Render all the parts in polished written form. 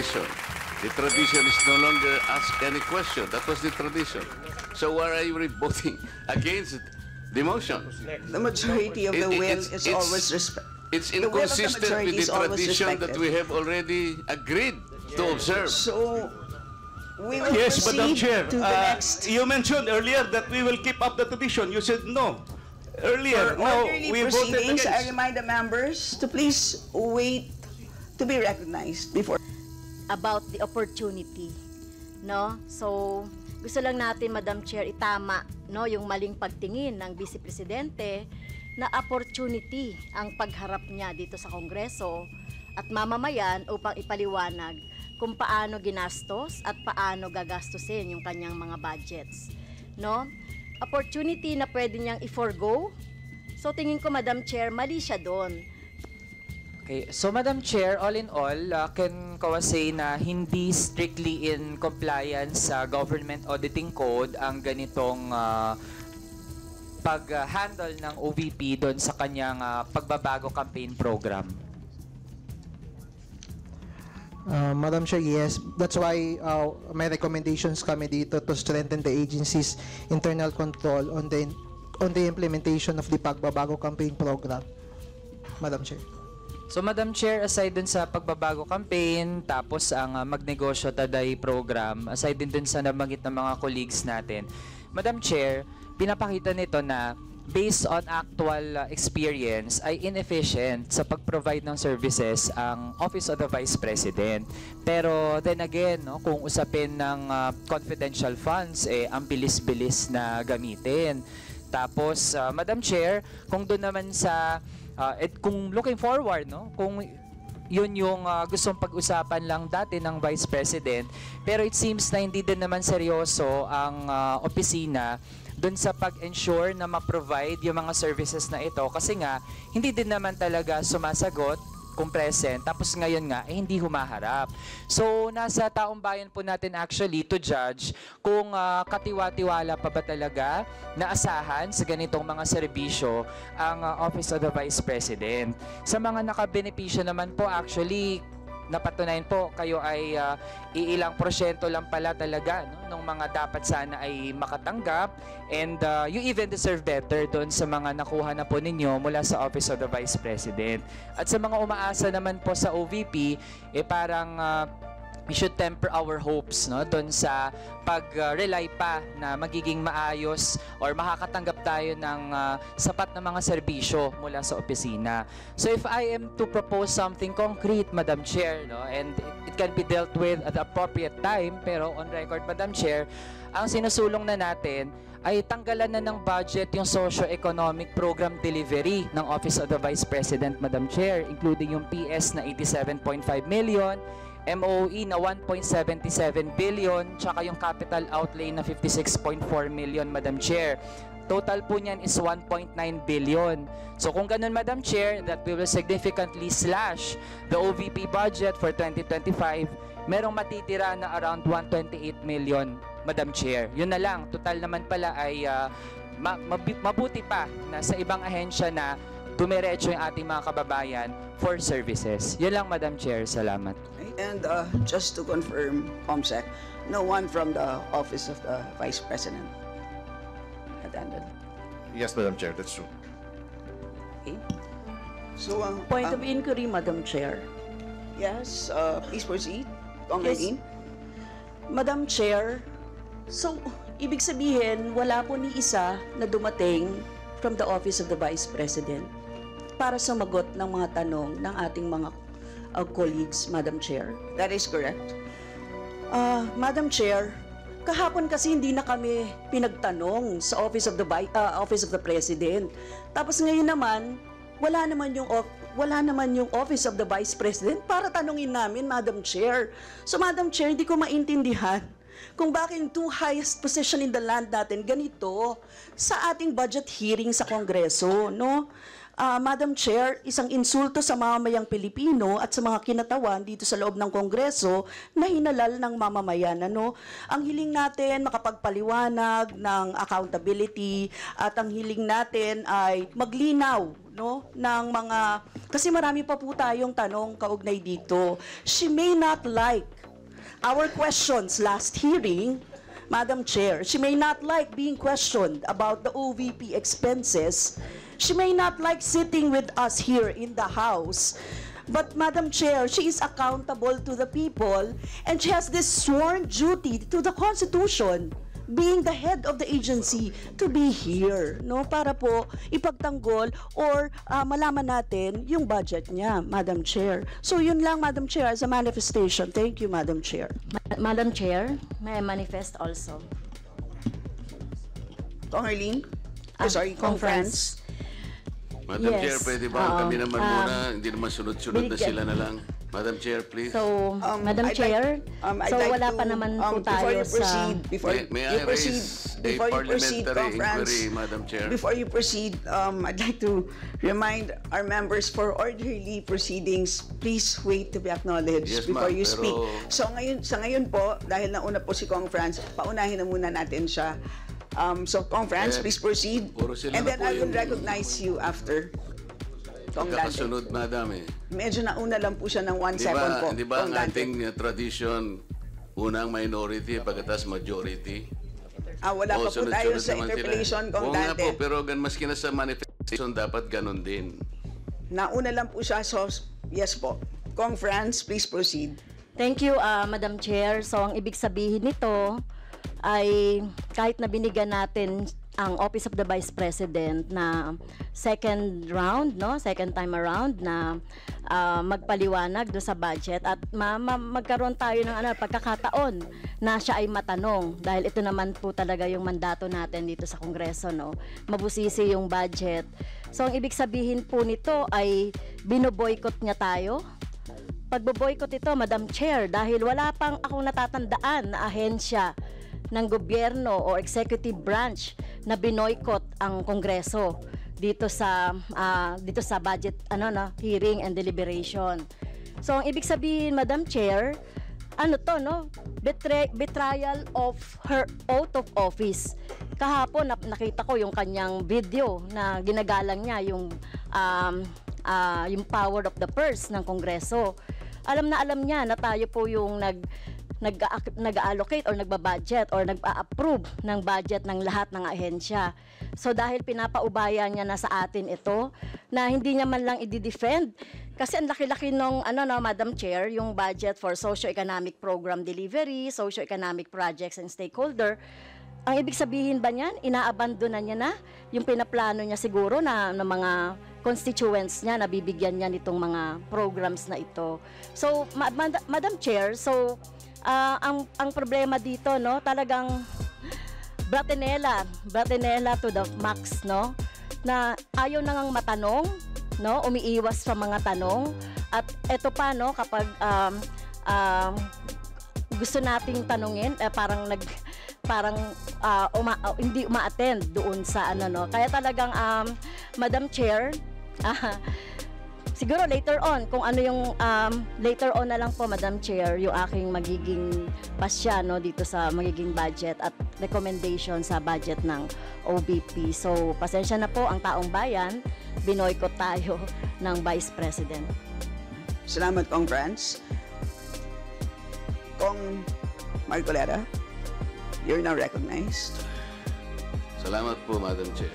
tradition. The tradition is no longer ask any question. That was the tradition. So why are you voting against the motion? The majority of the will is always respected. It's The will of the inconsistent majority with is the always tradition that respected. we have already agreed to observe. So, we will Yes, Madam proceed Chair. to the next. You mentioned earlier that we will keep up the tradition. You said no. Earlier, For no, orderly we voted proceedings, I against. remind the members to please wait to be recognized before. About the opportunity, no? So, gusto lang natin, Madam Chair, itama, no, yung maling pagtingin ng Vice Presidente na opportunity ang pagharap niya dito sa Kongreso at mamamayan upang ipaliwanag kung paano ginastos at paano gagastusin yung kanyang mga budgets, no? Opportunity na pwede niyang i-forgo. So, tingin ko, Madam Chair, mali siya doon. Okay, so Madam Chair, all in all, can Kawa say na hindi strictly in compliance sa Government Auditing Code ang ganitong pag-handle ng OVP doon sa kanyang pagbabago campaign program? Madam Chair, yes. That's why may recommendations kami dito to strengthen the agency's internal control on the implementation of the pagbabago campaign program. Madam Chair. So Madam Chair, aside dun sa pagbabago campaign, tapos ang Magnegosyo Taday program, aside din dun sa nabanggit ng mga colleagues natin, Madam Chair, pinapakita nito na based on actual experience ay inefficient sa pag-provide ng services ang Office of the Vice President. Pero then again, no, kung usapin ng confidential funds, ang bilis-bilis na gamitin. Tapos, Madam Chair, kung doon naman sa kung looking forward, no, kung yun yung gustong pag-usapan lang dati ng Vice President, pero it seems na hindi din naman seryoso ang opisina dun sa pag-ensure na ma-provide yung mga services na ito kasi nga hindi din naman talaga sumasagot kung present, tapos ngayon nga hindi humaharap. So nasa taong bayan po natin actually to judge kung katiwa-tiwala pa ba talaga na asahan sa ganitong mga serbisyo ang Office of the Vice President. Sa mga nakabenepisyo naman po actually napatunayan po kayo ay iilang porsyento lang pala talaga, no, ng mga dapat sana ay makatanggap, and you even deserve better doon sa mga nakuha na po ninyo mula sa Office of the Vice President. At sa mga umaasa naman po sa OVP, parang we should temper our hopes, no, doon sa pag-rely pa na magiging maayos or makakatanggap tayo ng sapat na mga serbisyo mula sa opisina. So if I am to propose something concrete, Madam Chair, no, and it can be dealt with at the appropriate time, pero on record, Madam Chair, ang sinusulong na natin ay tanggalan na ng budget yung socio-economic program delivery ng Office of the Vice President, Madam Chair, including yung PS na 87.5 million, MOE na 1.77 billion, tsaka yung capital outlay na 56.4 million, Madam Chair. Total po niyan is 1.9 billion. So kung ganun, Madam Chair, that we will significantly slash the OVP budget for 2025, merong matitira na around 128 million, Madam Chair. Yun na lang, total naman pala ay mabuti pa na sa ibang ahensya na dumiretso yung ating mga kababayan for services. Yun lang, Madam Chair. Salamat. And just to confirm, COMSEC, no one from the Office of the Vice President attended. Yes, Madam Chair, that's true. Okay. So, Point of inquiry, Madam Chair. yes, please proceed. Yes. Congressman. Madam Chair, so, ibig sabihin, wala po ni isa na dumating from the Office of the Vice President para sumagot ng mga tanong ng ating mga colleagues, Madam Chair. That is correct. Madam Chair, kahapon kasi hindi na kami pinagtanong sa Office of the President. Tapos ngayon naman, wala naman yung Office of the Vice President para tanungin namin, Madam Chair. So, Madam Chair, hindi ko maintindihan kung bakit yung two highest position in the land natin ganito sa ating budget hearing sa Kongreso, no? Madam Chair, isang insulto sa mamamayang Pilipino at sa mga kinatawan dito sa loob ng Kongreso na hinalal ng mamamayan. Ano? Ang hiling natin makapagpaliwanag ng accountability at ang hiling natin ay maglinaw, no, ng mga, kasi marami pa po tayong tanong kaugnay dito. She may not like our questions last hearing, Madam Chair. She may not like being questioned about the OVP expenses. She may not like sitting with us here in the House. But Madam Chair, she is accountable to the people and she has this sworn duty to the Constitution, being the head of the agency, to be here, no, para po ipagtanggol or malaman natin yung budget niya, Madam Chair. So yun lang, Madam Chair, as a manifestation. Thank you, Madam Chair. Madam Chair, may I manifest also? Kong Arlene? Sorry, Kong France. Madam Yes. Chair, pwede ba kami naman muna, hindi naman sunod-sunod na binigyan- sila na lang. Madam Chair, please. So, Madam I'd Chair, I'd so like wala to, pa naman po before tayo you proceed, sa... before May you I proceed, raise a before you proceed, parliamentary Conference, inquiry, Madam Chair? before you proceed, I'd like to remind our members for orderly proceedings, please wait to be acknowledged Yes, before ma'am, you speak. pero- So sa ngayon po, dahil nauna po si Kong France, paunahin na muna natin siya. So Kong France, please proceed. puro sila And na then po I will yung- recognize you after. Kong Dante. Kakasunod, Madam eh. Medyo nauna lang po siya ng 1 second po. Di ba Kong ang Dante. ating tradition, unang minority, pagkatas majority? Wala pa po tayo sunod-sunod sa naman interpellation, sila. Kong Oo nga Dante. po, pero maski na sa manifestation, dapat ganun din. Nauna lang po siya, so yes po. Kong France, please proceed. Thank you, Madam Chair. So, ang ibig sabihin nito ay kahit na binigyan natin ang Office of the Vice President na second round, no, second time around na magpaliwanag do sa budget at magkaroon tayo ng pagkakataon na siya ay matanong dahil ito naman po talaga yung mandato natin dito sa Kongreso, no. Mabusisi yung budget. So ang ibig sabihin po nito ay binoboykot niya tayo. Pagboboykot ito, Madam Chair, dahil wala pang akong natatandaan na ahensya ng gobyerno o executive branch na binoykot ang Kongreso dito sa budget hearing and deliberation. So ang ibig sabihin, Madam Chair, betrayal of her oath of office. Kahapon nakita ko yung kanyang video na ginagalang niya yung power of the purse ng Kongreso. Alam niya na tayo po yung nag-allocate or nagbabudget or nag-approve ng budget ng lahat ng ahensya. So dahil pinapaubaya niya na sa atin ito, na hindi niya man lang i-defend, kasi ang laki-laki nung Madam Chair, yung budget for socio-economic program delivery, socio-economic projects and stakeholder. Ang ibig sabihin ba niyan, inaabandonan niya na yung pinaplano niya siguro na ng mga constituents niya, na bibigyan niya nitong mga programs na ito. So, Madam Chair, so ang problema dito, no, talagang bratinela to the max, no, na ayaw nang matanong, no, umiiwas sa mga tanong. At eto pa, no, kapag gusto nating tanungin, hindi uma-attend doon sa Kaya talagang Madam Chair, siguro later on, kung ano yung later on na lang po, Madam Chair, yung aking magiging pasya, no, dito sa magiging budget at recommendation sa budget ng OBP. So, pasensya na po ang taong bayan, binoykot tayo ng Vice President. Salamat, Kong France. Kong Marcoleta, you're now recognized. Salamat po, Madam Chair.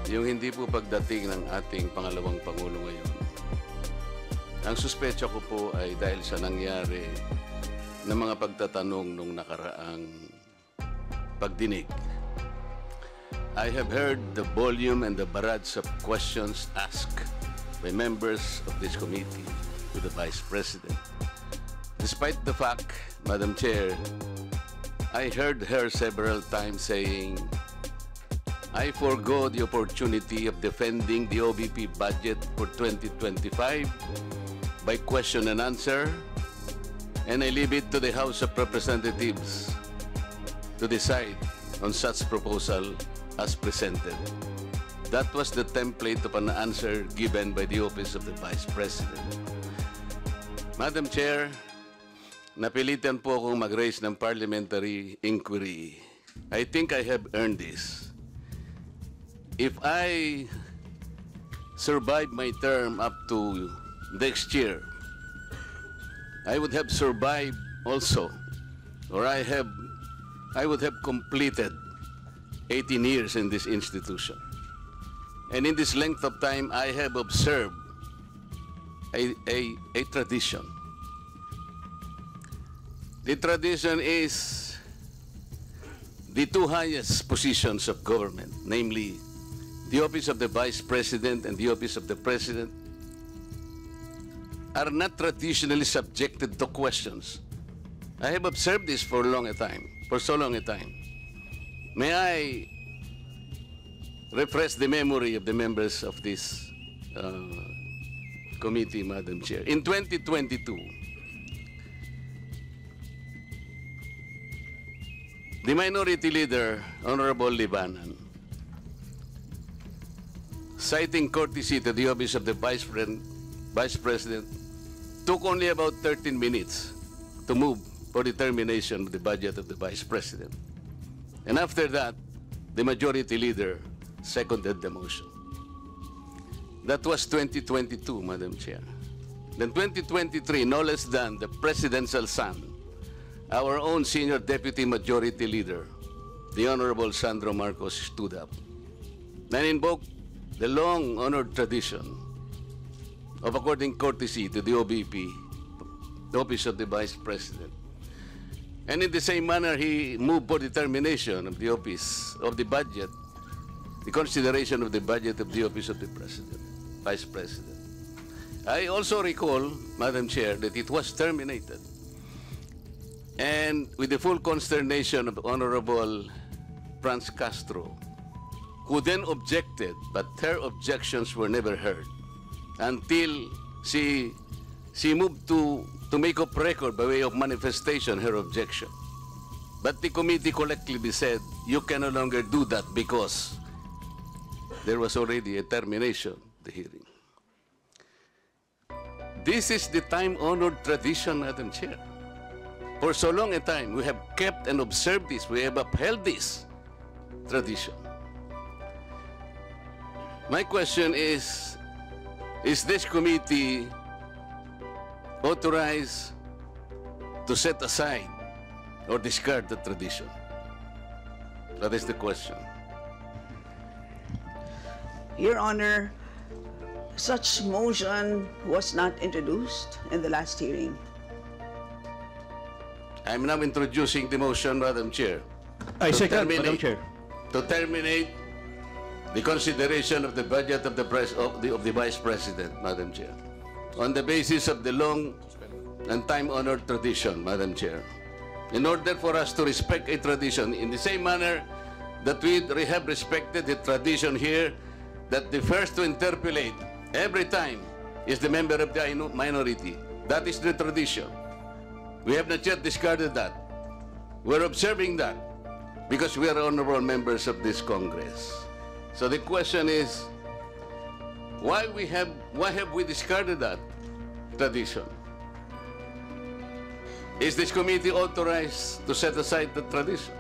Yung hindi po pagdating ng ating pangalawang Pangulo ngayon, ang suspecha ko po ay dahil sa nangyari ng mga pagtatanong nung nakaraang pagdinig. I have heard the volume and the barrage of questions asked by members of this committee to the Vice President. Despite the fact, Madam Chair, I heard her several times saying, I forgo the opportunity of defending the OVP budget for 2025 by question and answer, and I leave it to the House of That was the template of an answer given by the Office of the Vice President. Madam Chair, napilitan po akong mag-raise ng parliamentary inquiry. I think I have earned this. If I survive my term up to next year, I would have survived also, or I would have completed 18 years in this institution. And in this length of time, I have observed a tradition. The tradition is the two highest positions of government, namely the Office of the Vice President and the Office of the President, are not traditionally subjected to questions. I have observed this for so long a time. May I refresh the memory of the members of this committee, Madam Chair. In 2022, the Minority Leader, Honorable Libanan, citing courtesy to the Office of the Vice President, took only about 13 minutes to move for determination of the budget of the Vice President. And after that, the Majority Leader seconded the motion. That was 2022, Madam Chair. Then 2023, no less than the Presidential son, our own Senior Deputy Majority Leader, the Honorable Sandro Marcos, stood up and invoked the long-honored tradition of according courtesy to the OVP, the Office of the Vice President. And in the same manner, he moved for determination of the Office of the Budget, the consideration of the budget of the Office of the President, Vice President. I also recall, Madam Chair, that it was terminated. And with the full consternation of Honorable Franz Castro, who then objected, but her objections were never heard until she moved to make up record by way of manifestation her objection. But the committee collectively said, you can no longer do that because there was already a termination of the hearing. This is the time-honored tradition, Madam Chair. For so long a time, we have kept and observed this. We have upheld this tradition. My question is this committee authorized to set aside or discard the tradition? That is the question. Your Honor, such motion was not introduced in the last hearing. I'm now introducing the motion, Madam Chair. I To second, Madam terminate- Chair. To terminate the consideration of the budget of the Vice President, Madam Chair, on the basis of the long and time-honored tradition, Madam Chair. In order for us to respect a tradition in the same manner that we have respected the tradition here that the first to interpolate every time is the member of the minority. That is the tradition. We have not yet discarded that. We're observing that because we are honorable members of this Congress. So the question is, why have we discarded that tradition? Is this committee authorized to set aside the tradition?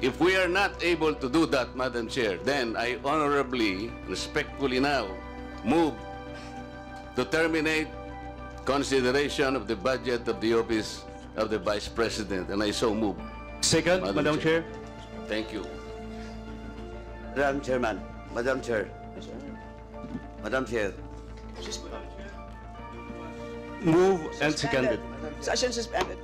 If we are not able to do that, Madam Chair, then I honorably, respectfully now move to terminate consideration of the budget of the Office of the Vice President, and I so move. Second, Madam Chair. Thank you. Madam Chairman, Madam Chair, Madam Chair, Move and seconded. Session suspended.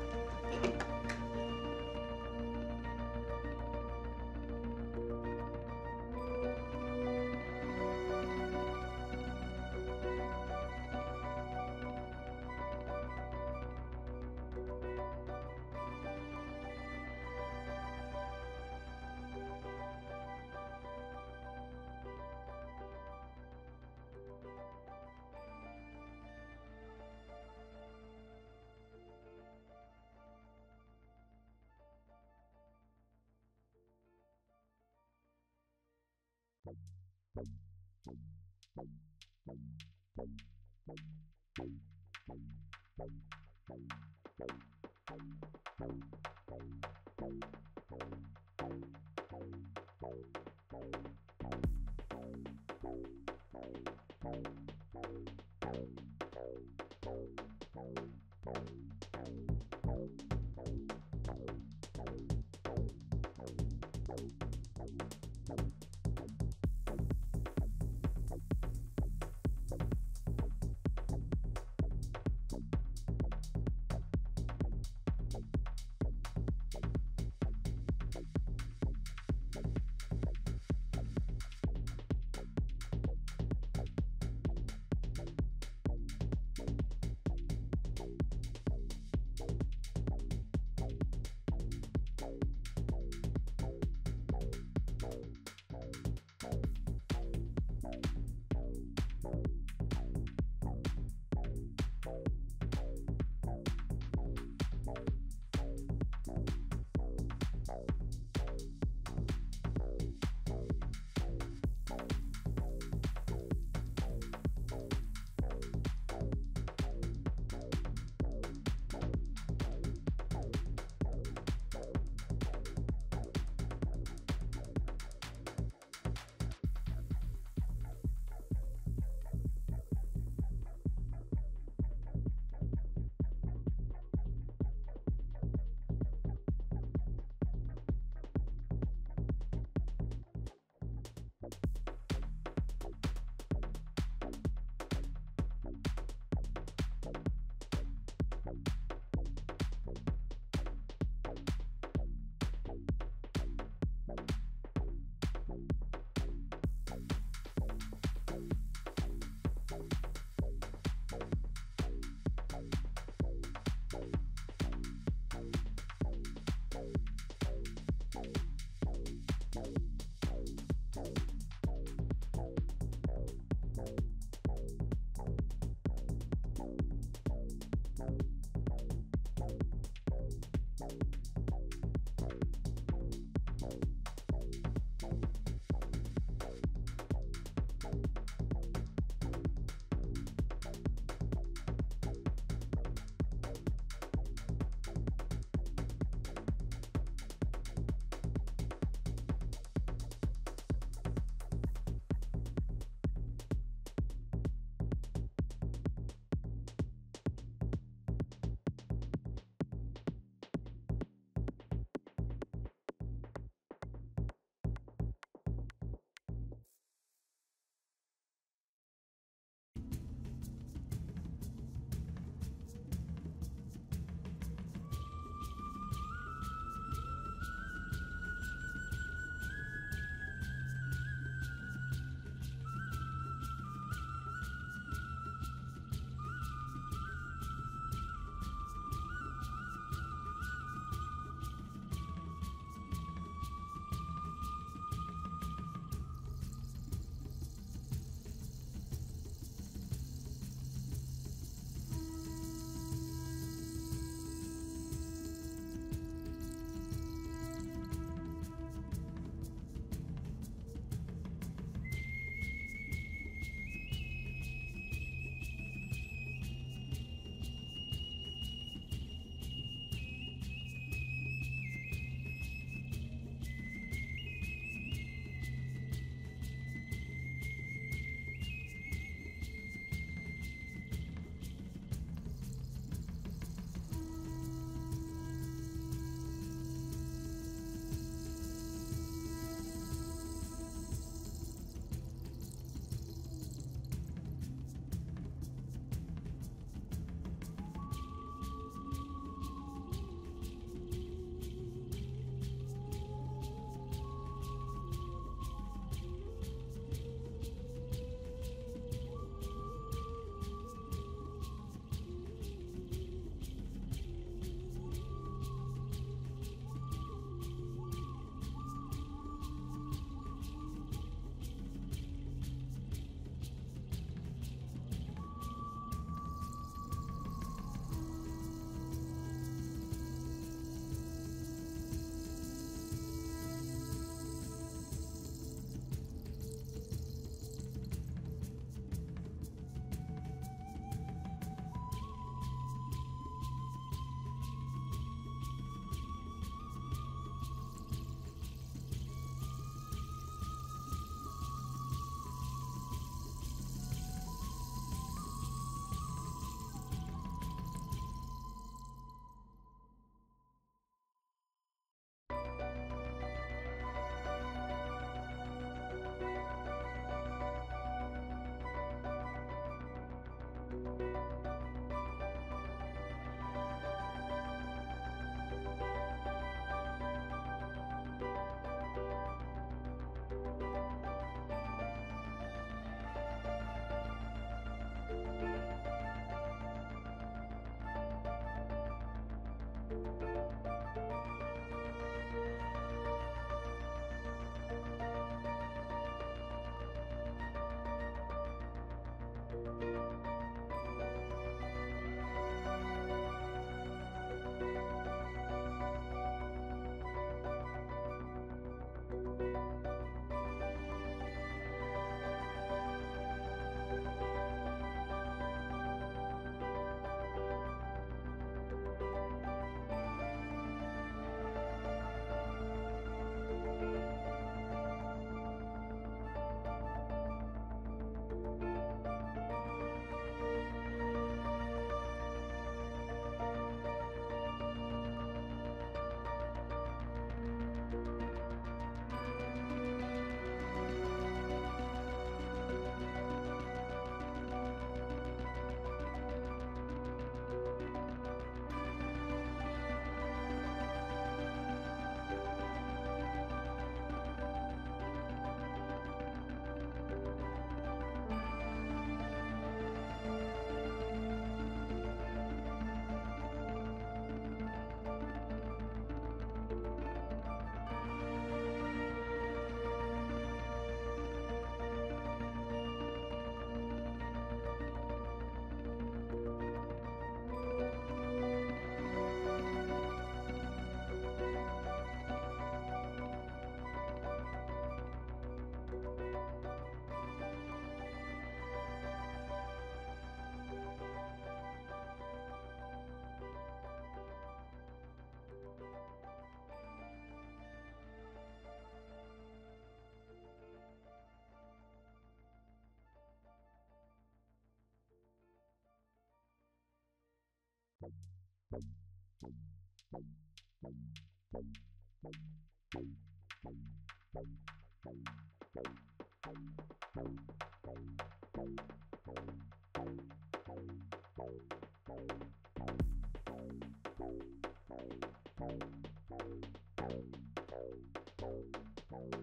The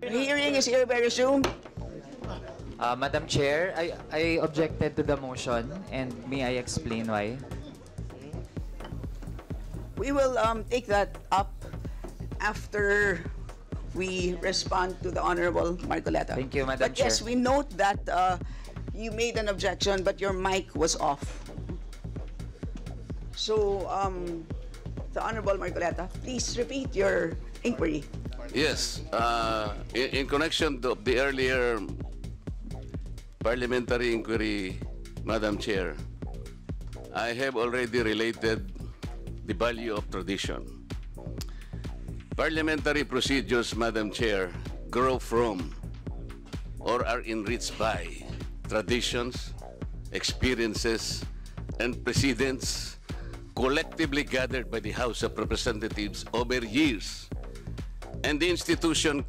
hearing is hereby resumed. Madam Chair, I objected to the motion, and may I explain why? We will take that up after we respond to the Honorable Marcoleta. Thank you, Madam But yes, Chair. we note that you made an objection, but your mic was off. So, the Honorable Marcoleta, please repeat your inquiry. Yes, in connection to the earlier parliamentary inquiry, Madam Chair, I have already related the value of tradition. Parliamentary procedures, Madam Chair, grow from or are enriched by traditions, experiences, and precedents collectively gathered by the House of Representatives over years, and the institution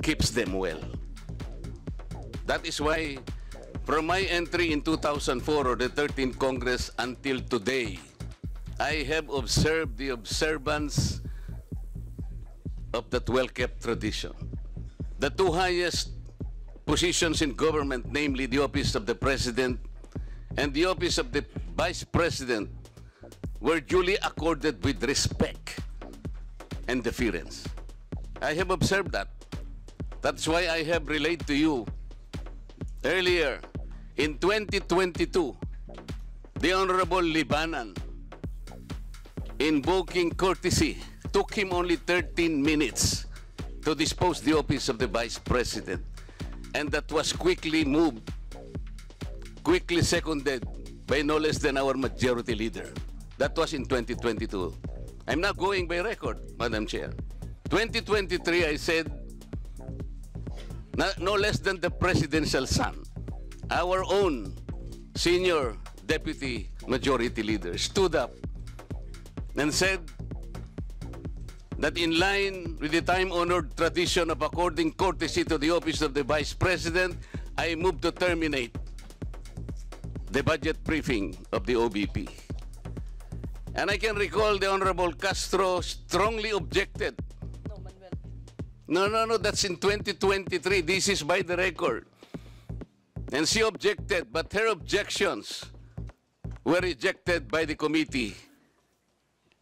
keeps them well. That is why, from my entry in 2004 or the 13th Congress until today, I have observed the observance of that well-kept tradition. The two highest positions in government, namely the office of the President and the office of the Vice President, were duly accorded with respect and deference. I have observed that. That's why I have relayed to you earlier in 2022, the Honorable Libanan, invoking courtesy, took him only 13 minutes to dispose the office of the Vice President. And that was quickly moved, quickly seconded by no less than our majority leader. That was in 2022. I'm not going by record, Madam Chair. 2023, I said, no less than the presidential son, our own senior deputy majority leader, stood up and said that in line with the time-honored tradition of according courtesy to the office of the Vice President, I move to terminate the budget briefing of the OBP. And I can recall the Honorable Castro strongly objected. No, that's in 2023. This is by the record. And she objected, but her objections were rejected by the committee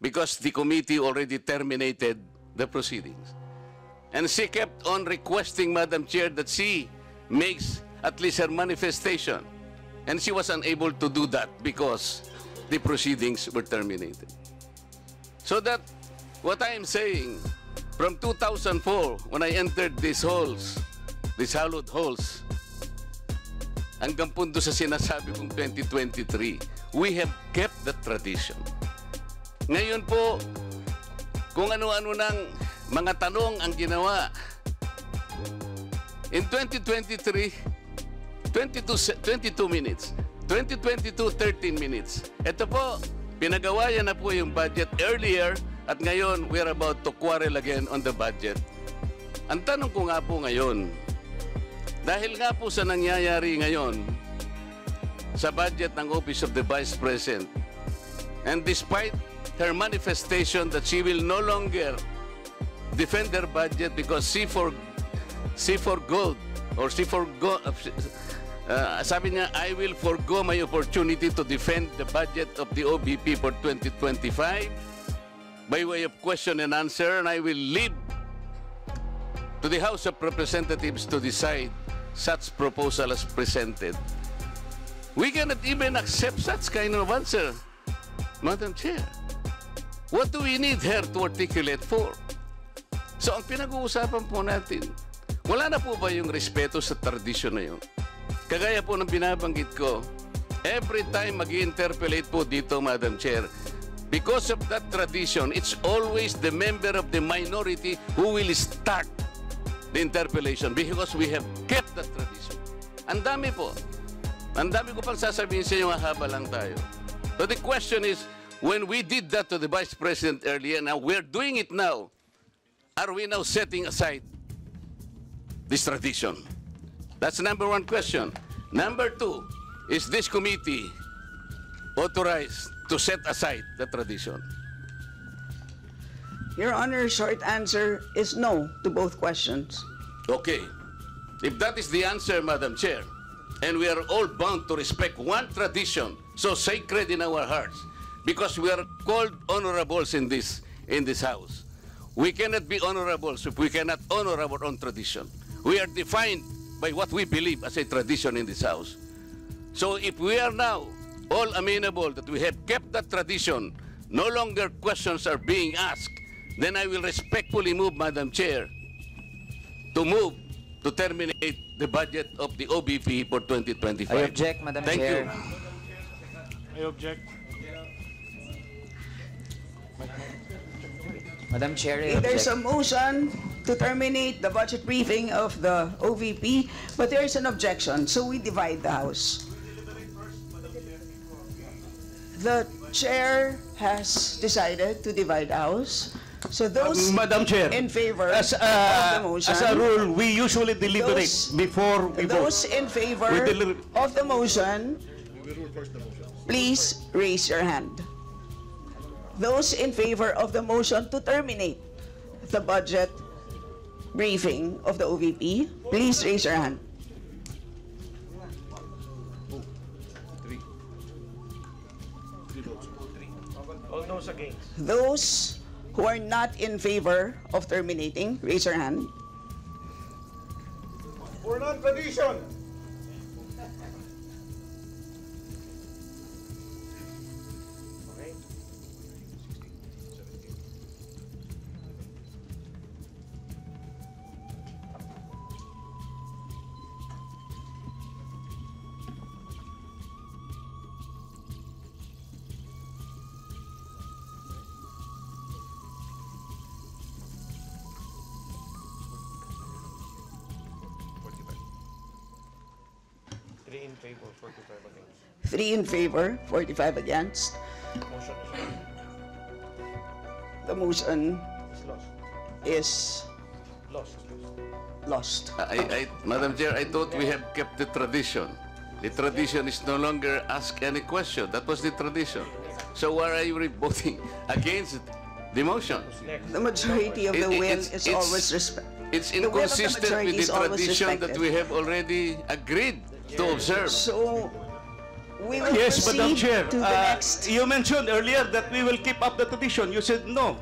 because the committee already terminated the proceedings. And she kept on requesting, Madam Chair, that she makes at least her manifestation. And she was unable to do that because the proceedings were terminated. So that, what I am saying, from 2004, when I entered these halls, these hallowed halls, hanggang punto sa sinasabi kong 2023, we have kept the tradition. Ngayon po, kung ano-ano ng mga tanong ang ginawa, in 2023, 22 minutes. 2022, 13 minutes. Ito po, pinagawayan na po yung budget earlier at ngayon we're about to quarrel again on the budget. Ang tanong ko nga po ngayon, dahil nga po sa nangyayari ngayon sa budget ng Office of the Vice President, and despite her manifestation that she will no longer defend her budget because she forgo, sabi niya, I will forgo my opportunity to defend the budget of the OBP for 2025 by way of question and answer, and I will leave to the House of Representatives to decide such proposal as presented. We cannot even accept such kind of answer, Madam Chair. What do we need her to articulate for? So ang pinag-uusapan po natin, wala na po ba yung respeto sa tradisyon na yun? Kagaya po ng binabanggit ko, every time mag-interpellate po dito, Madam Chair, because of that tradition, it's always the member of the minority who will start the interpellation because we have kept that tradition. Ang dami po. Ang dami ko pang sasabihin sa inyo, haba lang tayo. So the question is, when we did that to the Vice President earlier, now we're doing it now. Are we now setting aside this tradition? That's number one question. Number two, is this committee authorized to set aside the tradition? Your Honor, short answer is no to both questions. Okay. If that is the answer, Madam Chair, and we are all bound to respect one tradition so sacred in our hearts, because we are called honorables in this house. We cannot be honorables if we cannot honor our own tradition. We are defined by what we believe as a tradition in this house. So if we are now all amenable that we have kept that tradition, no longer questions are being asked, then I will respectfully move, Madam Chair, to move to terminate the budget of the OBP for 2025. I object, Madam Thank Chair. you. I object. Madam Chair, I There's a object. motion to terminate the budget briefing of the OVP, but there is an objection, so we divide the House. The chair has decided to divide the House. So those Madam Chair, in favor as, of the motion, as a rule, we usually deliberate Those- before we those vote. in favor We deliver- of the motion, please raise your hand. Those in favor of the motion to terminate the budget briefing of the OVP, please raise your hand. All those against. Those who are not in favor of terminating, raise your hand. For non-tradition. Three in favor, 45 against. The motion is lost. Madam Chair, I thought we have kept the tradition. The tradition is no longer ask any question. That was the tradition. So why are you voting against the motion? The majority of the will It's- is it's- always respect. It's The will of the inconsistent majority with is the always tradition that respected. we have already agreed to observe. So we will Yes, Madam proceed Chair. to the next. You mentioned earlier that we will keep up the tradition. You said no.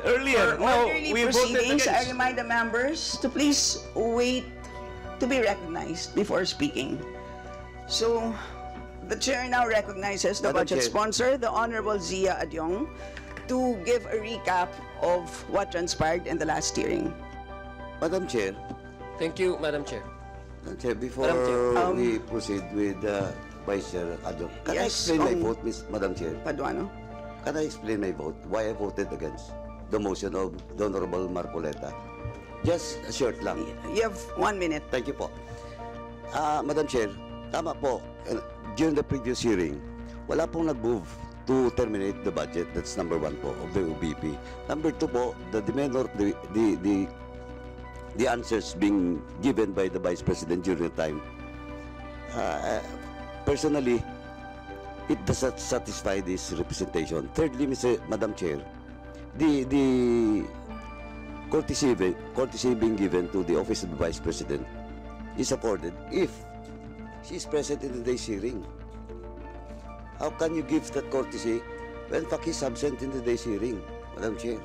Earlier, For now orderly we voted proceedings, I against. remind the members to please wait to be recognized before speaking. So, the chair now recognizes the Madam budget Chair. sponsor, the Honorable Zia Adyong, to give a recap of what transpired in the last hearing. Madam Chair, Thank you, Madam Chair. Madam Chair, before Madam Chair. we proceed with Vice Chair Adjo, can I Yes, explain my um, vote, Madam Chair? Paduano? Can I explain my vote? Why I voted against the motion of the Honorable Marcoleta? Just a short lang. You have 1 minute. Thank you po. Madam Chair, tama po. During the previous hearing, wala pong nag-move to terminate the budget. That's number one po of the OBP. Number two po, the demand or the answers being given by the Vice President during the time. Personally, it does not satisfy this representation. Thirdly, Madam Chair, the courtesy being given to the Office of the Vice President is afforded if she is present in today's hearing. How can you give that courtesy when Faki is absent in today's hearing, Madam Chair?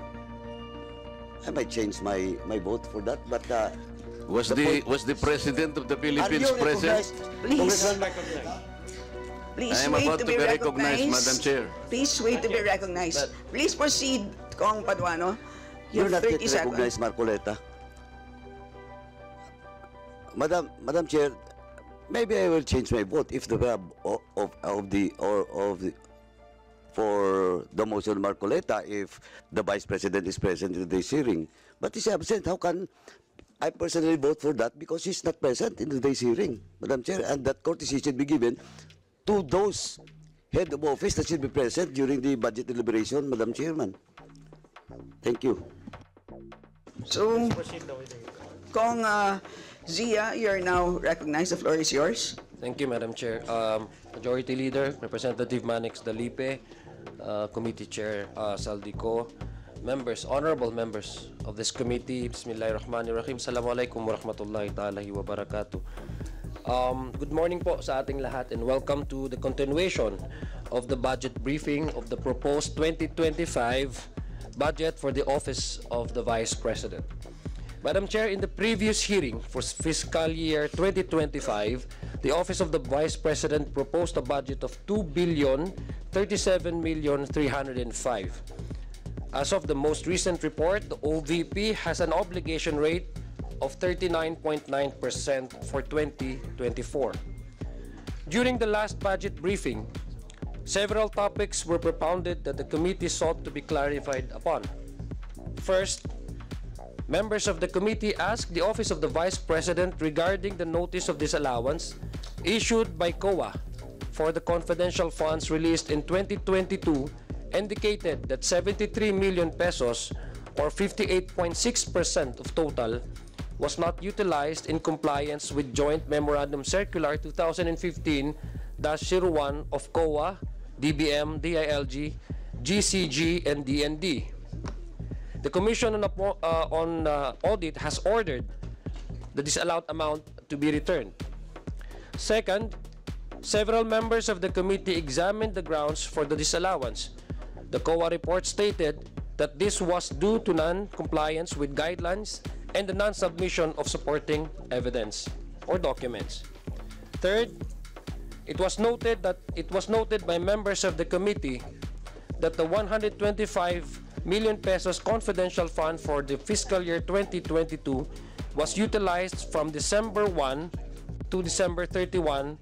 I might change my vote for that, but Was the point- the President of the are Philippines you present? recognized? Please. Congressman, Please I am wait about to to be be recognized, recognized. Madam Chair. Please wait to be recognized. Please proceed, Kong Paduano. You You're have not yet 30 seconds. recognized, Marcoleta. Madam Chair, maybe I will change my vote if the for the motion Marcoleta if the Vice President is present in today's hearing. But he's absent. How can I personally vote for that? Because he's not present in today's hearing, Madam Chair, and that courtesy should be given to those head of office that should be present during the budget deliberation, Madam Chairman. Thank you. So, Kong Zia, you're now recognized. The floor is yours. Thank you, Madam Chair. Majority Leader, Representative Manix Dalipe, Committee Chair Saldico, members, honorable members of this committee, Bismillahirrahmanirrahim. Assalamualaikum warahmatullahi ta'ala wa barakatuh. Good morning po sa ating lahat and welcome to the continuation of the budget briefing of the proposed 2025 budget for the Office of the Vice President. Madam Chair, in the previous hearing for fiscal year 2025, the Office of the Vice President proposed a budget of 2,037,305. As of the most recent report, the OVP has an obligation rate of 39.9% for 2024. During the last budget briefing, several topics were propounded that the committee sought to be clarified upon. First, members of the committee asked the Office of the Vice President regarding the notice of disallowance issued by COA for the confidential funds released in 2022 indicated that 73 million pesos or 58.6% of total was not utilized in compliance with Joint Memorandum Circular 2015-01 of COA, DBM, DILG, GCG, and DND. The Commission on Audit has ordered the disallowed amount to be returned. Second, several members of the committee examined the grounds for the disallowance. The COA report stated that this was due to non-compliance with guidelines and the non-submission of supporting evidence or documents. Third, it was noted by members of the committee that the 125 million pesos confidential fund for the fiscal year 2022 was utilized from December 1 to December 31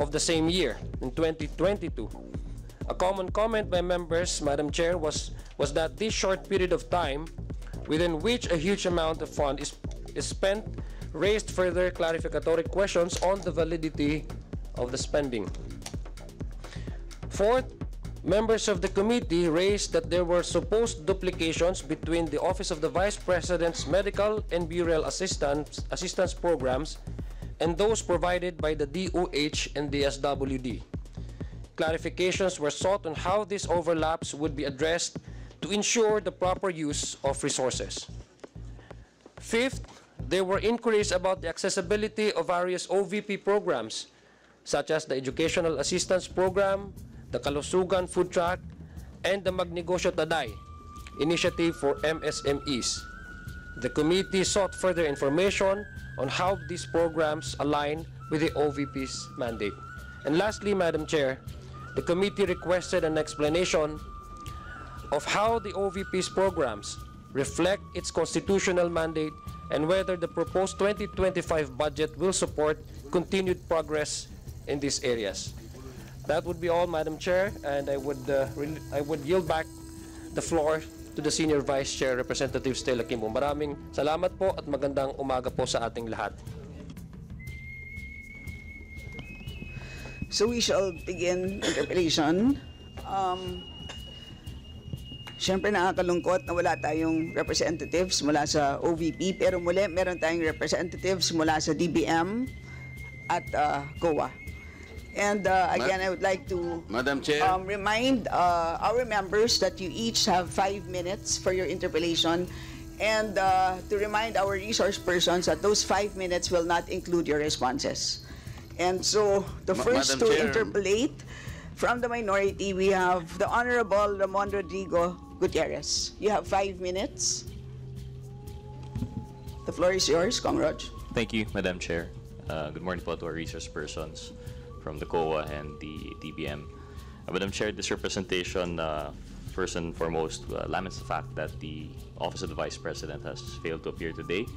of the same year in 2022. A common comment by members, Madam Chair, was that this short period of time within which a huge amount of fund is spent raised further clarificatory questions on the validity of the spending. Fourth, members of the committee raised that there were supposed duplications between the Office of the Vice President's medical and burial assistance programs and those provided by the DOH and the SWD. Clarifications were sought on how these overlaps would be addressed to ensure the proper use of resources. Fifth, there were inquiries about the accessibility of various OVP programs, such as the Educational Assistance Program, the Kalusugan Food Truck, and the Magnegosyo Taday initiative for MSMEs. The committee sought further information on how these programs align with the OVP's mandate. And lastly, Madam Chair, the committee requested an explanation of how the OVP's programs reflect its constitutional mandate and whether the proposed 2025 budget will support continued progress in these areas. That would be all, Madam Chair, and I would yield back the floor to the Senior Vice Chair, Representative Stella Kimbo. Maraming salamat po at magandang umaga po sa ating lahat. So we shall begin interpellation. Siyempre nakakalungkot na wala tayong representatives mula sa OVP, pero muli meron tayong representatives mula sa DBM at COA. And again, I would like to Madam Chair. Remind our members that you each have 5 minutes for your interpellation, and to remind our resource persons that those 5 minutes will not include your responses. And so the first Madam to Chair. interpellate from the minority, we have the Honorable Ramon Rodrigo Gutierrez. You have 5 minutes. The floor is yours, Kong Rog. Thank you, Madam Chair. Good morning po to our resource persons from the COA and the DBM. Madam Chair, this representation, first and foremost, laments the fact that the Office of the Vice President has failed to appear today.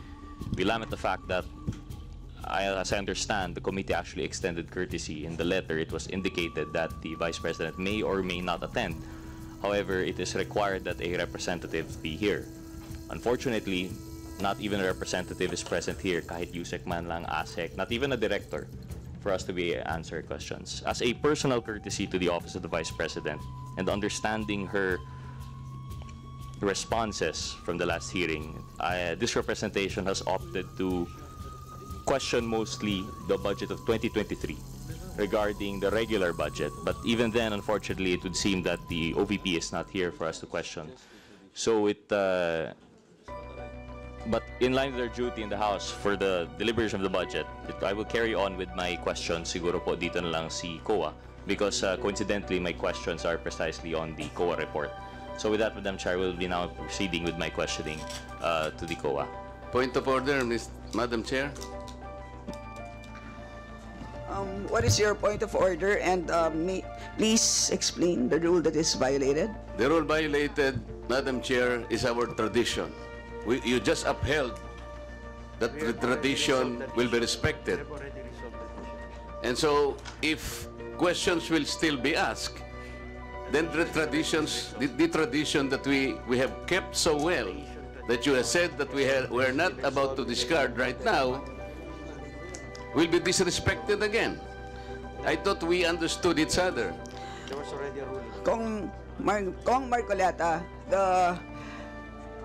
We lament the fact that, as I understand, the committee actually extended courtesy. In the letter, it was indicated that the Vice President may or may not attend. However, it is required that a representative be here. Unfortunately, not even a representative is present here, kahit USEC man lang, ASEC, not even a director for us to be answer questions. As a personal courtesy to the Office of the Vice President and understanding her responses from the last hearing, this representation has opted to question mostly the budget of 2023 regarding the regular budget. But even then, unfortunately, it would seem that the OVP is not here for us to question. So but in line with their duty in the House for the deliberation of the budget, I will carry on with my questions. Siguro po dito na lang si COA because coincidentally, my questions are precisely on the COA report. So with that, Madam Chair, we'll be now proceeding with my questioning to the COA. Point of order, Madam Chair. What is your point of order? And please explain the rule that is violated. The rule violated, Madam Chair, is our tradition. You just upheld that the tradition will be respected. And so, if questions will still be asked, then the tradition that we have kept so well, that you have said that we're not about to discard right now, will be disrespected again. I thought we understood each other. Kong Marcoleta,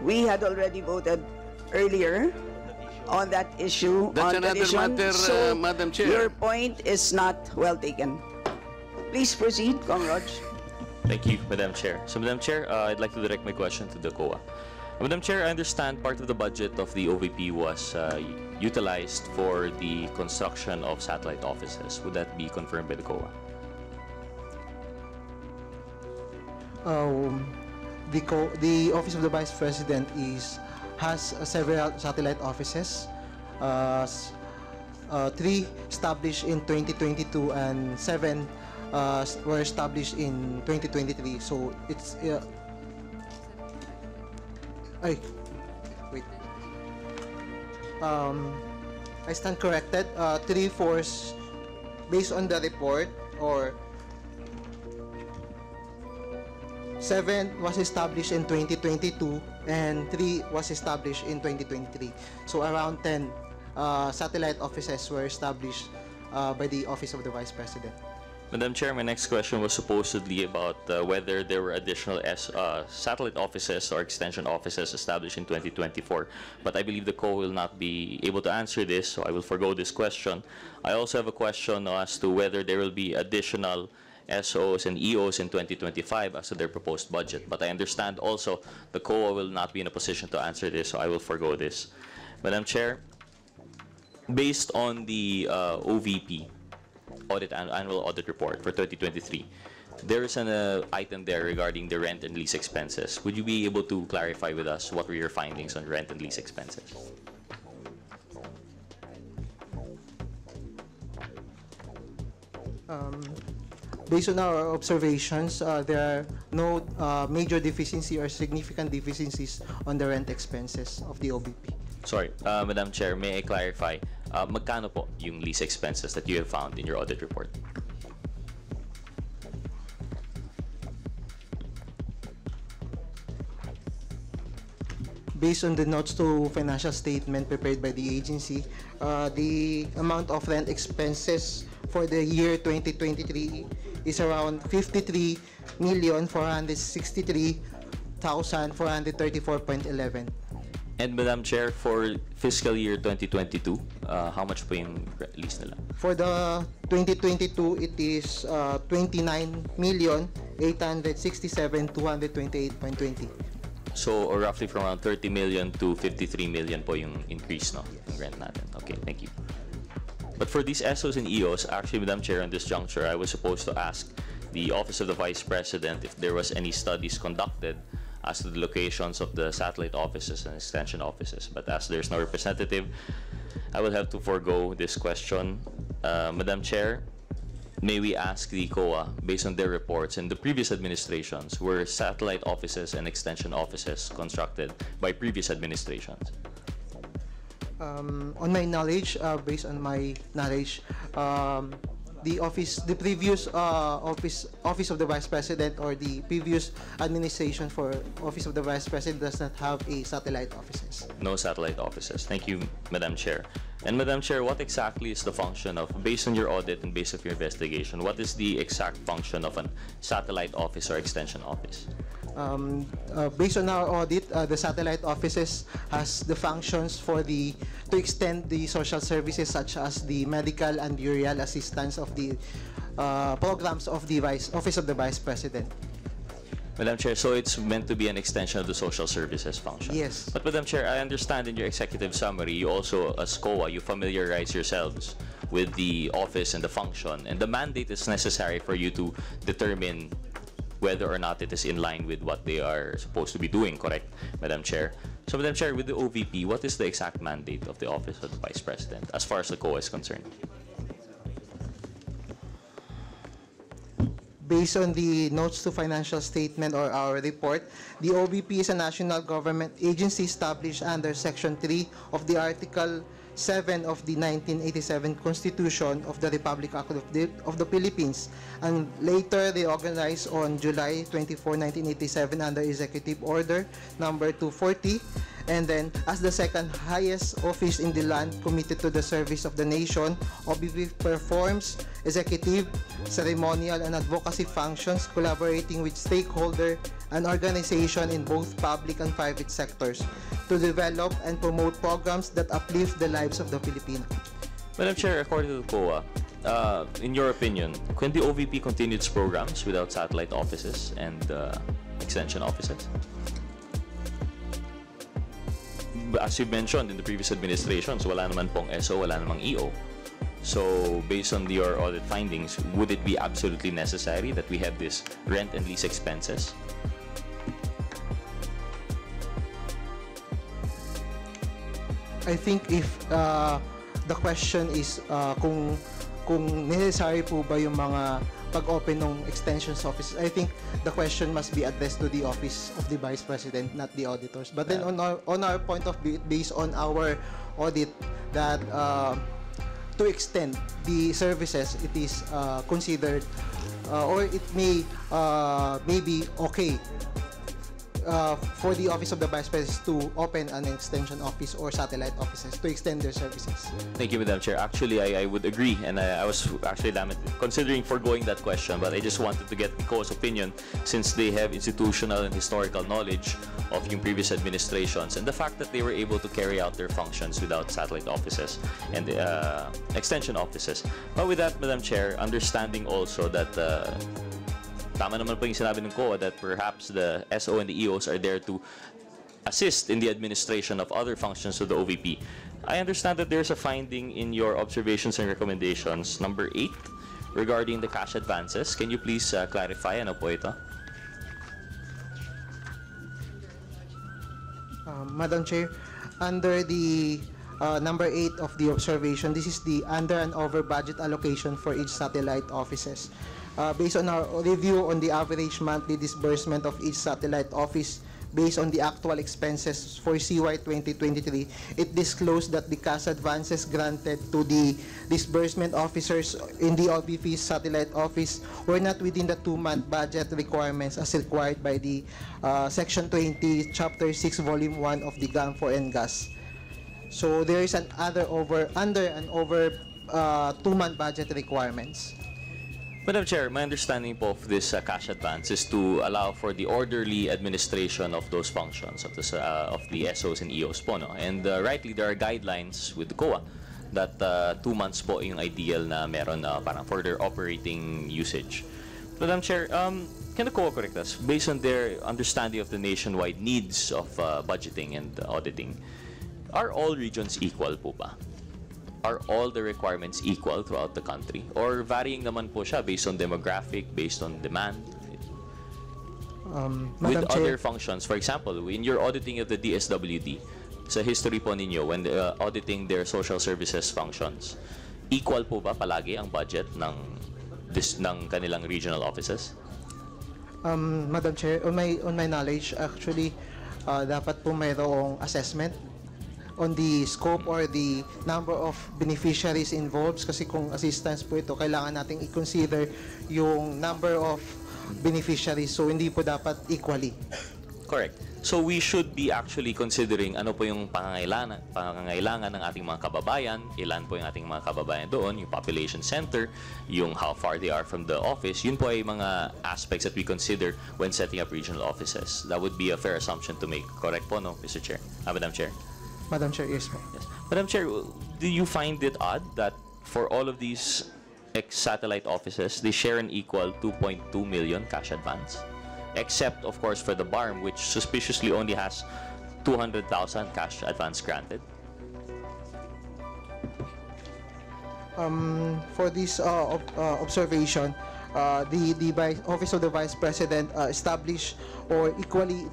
we had already voted earlier on that issue. That's on another tradition, matter, so Madam Chair. Your point is not well taken. Please proceed, Kong Rog. Thank you, Madam Chair. So, Madam Chair, I'd like to direct my question to the COA. Madam Chair, I understand part of the budget of the OVP was utilized for the construction of satellite offices. Would that be confirmed by the COA? The Office of the Vice President has several satellite offices. 3 established in 2022 and 7 were established in 2023. So it's wait. I stand corrected. 3 force based on the report, or 7 was established in 2022 and 3 was established in 2023. So around 10 satellite offices were established by the Office of the Vice President. Madam Chair, my next question was supposedly about whether there were additional satellite offices or extension offices established in 2024. But I believe the COA will not be able to answer this, so I will forgo this question. I also have a question as to whether there will be additional SOs and EOs in 2025 as to their proposed budget. But I understand also the COA will not be in a position to answer this, so I will forgo this. Madam Chair, based on the OVP, annual audit report for 2023, there is an item there regarding the rent and lease expenses. Would you be able to clarify with us what were your findings on rent and lease expenses? Based on our observations, there are no major deficiency or significant deficiencies on the rent expenses of the OVP. Sorry, Madam Chair, may I clarify, magkano po yung lease expenses that you have found in your audit report? Based on the notes to financial statement prepared by the agency, the amount of rent expenses for the year 2023 is around 53,463,434.11. And Madam Chair, for fiscal year 2022, how much po yung lease nila? For the 2022, it is 29,867,228.20. So, or roughly from around 30 million to 53 million po yung increase, no? Yung rent natin. Okay, thank you. But for these SOs and EOs, actually, Madam Chair, on this juncture, I was supposed to ask the Office of the Vice President if there was any studies conducted as to the locations of the satellite offices and extension offices. But as there's no representative, I will have to forego this question. Madam Chair, may we ask the COA, based on their reports and the previous administrations, were satellite offices and extension offices constructed by previous administrations? On my knowledge, based on my knowledge, the previous office of the Vice President or the previous administration for Office of the Vice President does not have a satellite offices. No satellite offices. Thank you, Madam Chair. And Madam Chair, what exactly is the function of, based on your audit and based on your investigation, what is the exact function of a satellite office or extension office? Based on our audit, the satellite offices has the functions to extend the social services such as the medical and burial assistance of the programs of the Office of the Vice President. Madam Chair, so it's meant to be an extension of the social services function? Yes. But Madam Chair, I understand in your executive summary, you also, as COA, you familiarize yourselves with the office and the function, and the mandate is necessary for you to determine whether or not it is in line with what they are supposed to be doing, correct, Madam Chair? So, Madam Chair, with the OVP, what is the exact mandate of the Office of the Vice President as far as the COA is concerned? Based on the notes to financial statement or our report, the OVP is a national government agency established under Section 3 of the Article 7 of the 1987 Constitution of the Republic of the Philippines, and later reorganized on July 24, 1987 under Executive Order number 240, and then as the second highest office in the land committed to the service of the nation, OVP performs executive, ceremonial, and advocacy functions, collaborating with stakeholder and organization in both public and private sectors to develop and promote programs that uplift the lives of the Filipino. Madam Chair, according to the COA, in your opinion, can the OVP continue its programs without satellite offices and extension offices? As you mentioned in the previous administrations, wala naman pong SO, wala namang EO. So, based on your audit findings, would it be absolutely necessary that we have this rent and lease expenses? I think if the question is kung necessary po ba yung mga pag-open ng extensions offices, I think the question must be addressed to the Office of the Vice President, not the auditors. But then on our point of view, based on our audit, that to extend the services, it is considered or it may be okay for the Office of the Vice President to open an extension office or satellite offices to extend their services. Thank you, Madam Chair. Actually, I would agree, and I was actually considering foregoing that question, but I just wanted to get the COA's opinion since they have institutional and historical knowledge of yung previous administrations and the fact that they were able to carry out their functions without satellite offices and extension offices. But with that, Madam Chair, understanding also that tama naman po yung sinabi ng COA that perhaps the SO and the EOs are there to assist in the administration of other functions of the OVP. I understand that there's a finding in your observations and recommendations, number 8, regarding the cash advances. Can you please clarify ano po ito? Madam Chair, under the number 8 of the observation, this is the under and over budget allocation for each satellite offices. Based on our review on the average monthly disbursement of each satellite office based on the actual expenses for CY 2023, it disclosed that the cash advances granted to the disbursement officers in the OVP's satellite office were not within the 2-month budget requirements as required by the Section 20, Chapter 6, Volume 1 of the GAM 4 and GAS. So there is an under and over 2-month budget requirements. Madam Chair, my understanding po of this cash advance is to allow for the orderly administration of those functions of the SOs and EOs po, no? And rightly, there are guidelines with the COA that 2 months po yung ideal na meron parang for their operating usage. Madam Chair, can the COA correct us? Based on their understanding of the nationwide needs of budgeting and auditing, are all regions equal po ba? Are all the requirements equal throughout the country? Or varying naman po siya based on demographic, based on demand? With other functions, for example, in your auditing of the DSWD, sa history po ninyo, when auditing their social services functions, equal po ba palagi ang budget ng kanilang regional offices? Madam Chair, on my knowledge, actually, dapat po mayroong assessment on the scope or the number of beneficiaries involved, kasi kung assistance po ito, kailangan nating i-consider yung number of beneficiaries, so hindi po dapat equally. Correct. So we should be actually considering ano po yung pangangailangan ng ating mga kababayan, ilan po yung ating mga kababayan doon, yung population center, yung how far they are from the office. Yun po ay mga aspects that we consider when setting up regional offices. That would be a fair assumption to make. Correct po, no, Mr. Chair? Madam Chair? Madam Chair, yes po. Yes. Madam Chair, do you find it odd that for all of these ex-satellite offices, they share an equal 2.2 million cash advance? Except, of course, for the BARM, which suspiciously only has 200,000 cash advance granted. For this observation, the Office of the Vice President established or equally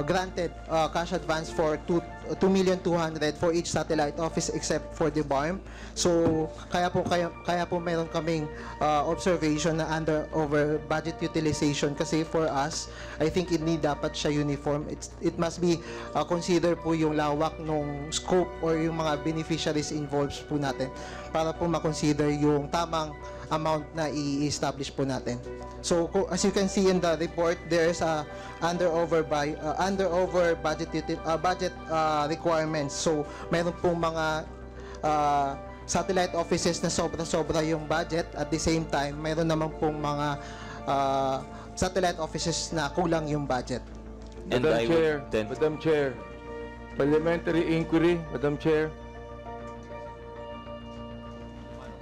granted cash advance for 2,200,000 for each satellite office except for the BARM. So kaya po meron kaming observation na over budget utilization, kasi for us, I think hindi dapat siya uniform. It must be consider po yung lawak ng scope or yung mga beneficiaries involved po natin para po ma-consider yung tamang amount na i-establish po natin. So as you can see in the report, there's a under over budget requirements. So meron pong mga satellite offices na sobra-sobra yung budget. At the same time, meron naman pong mga satellite offices na kulang yung budget. And Madam Chair, parliamentary inquiry, Madam Chair.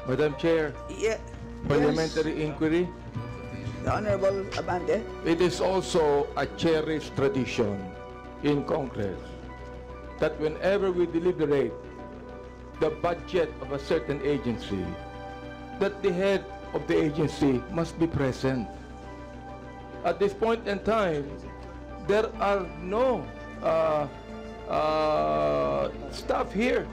Madam Chair, Yeah. parliamentary inquiry. The Honorable Abante. It is also a cherished tradition in Congress that whenever we deliberate the budget of a certain agency, that the head of the agency must be present. At this point in time, there are no staff here.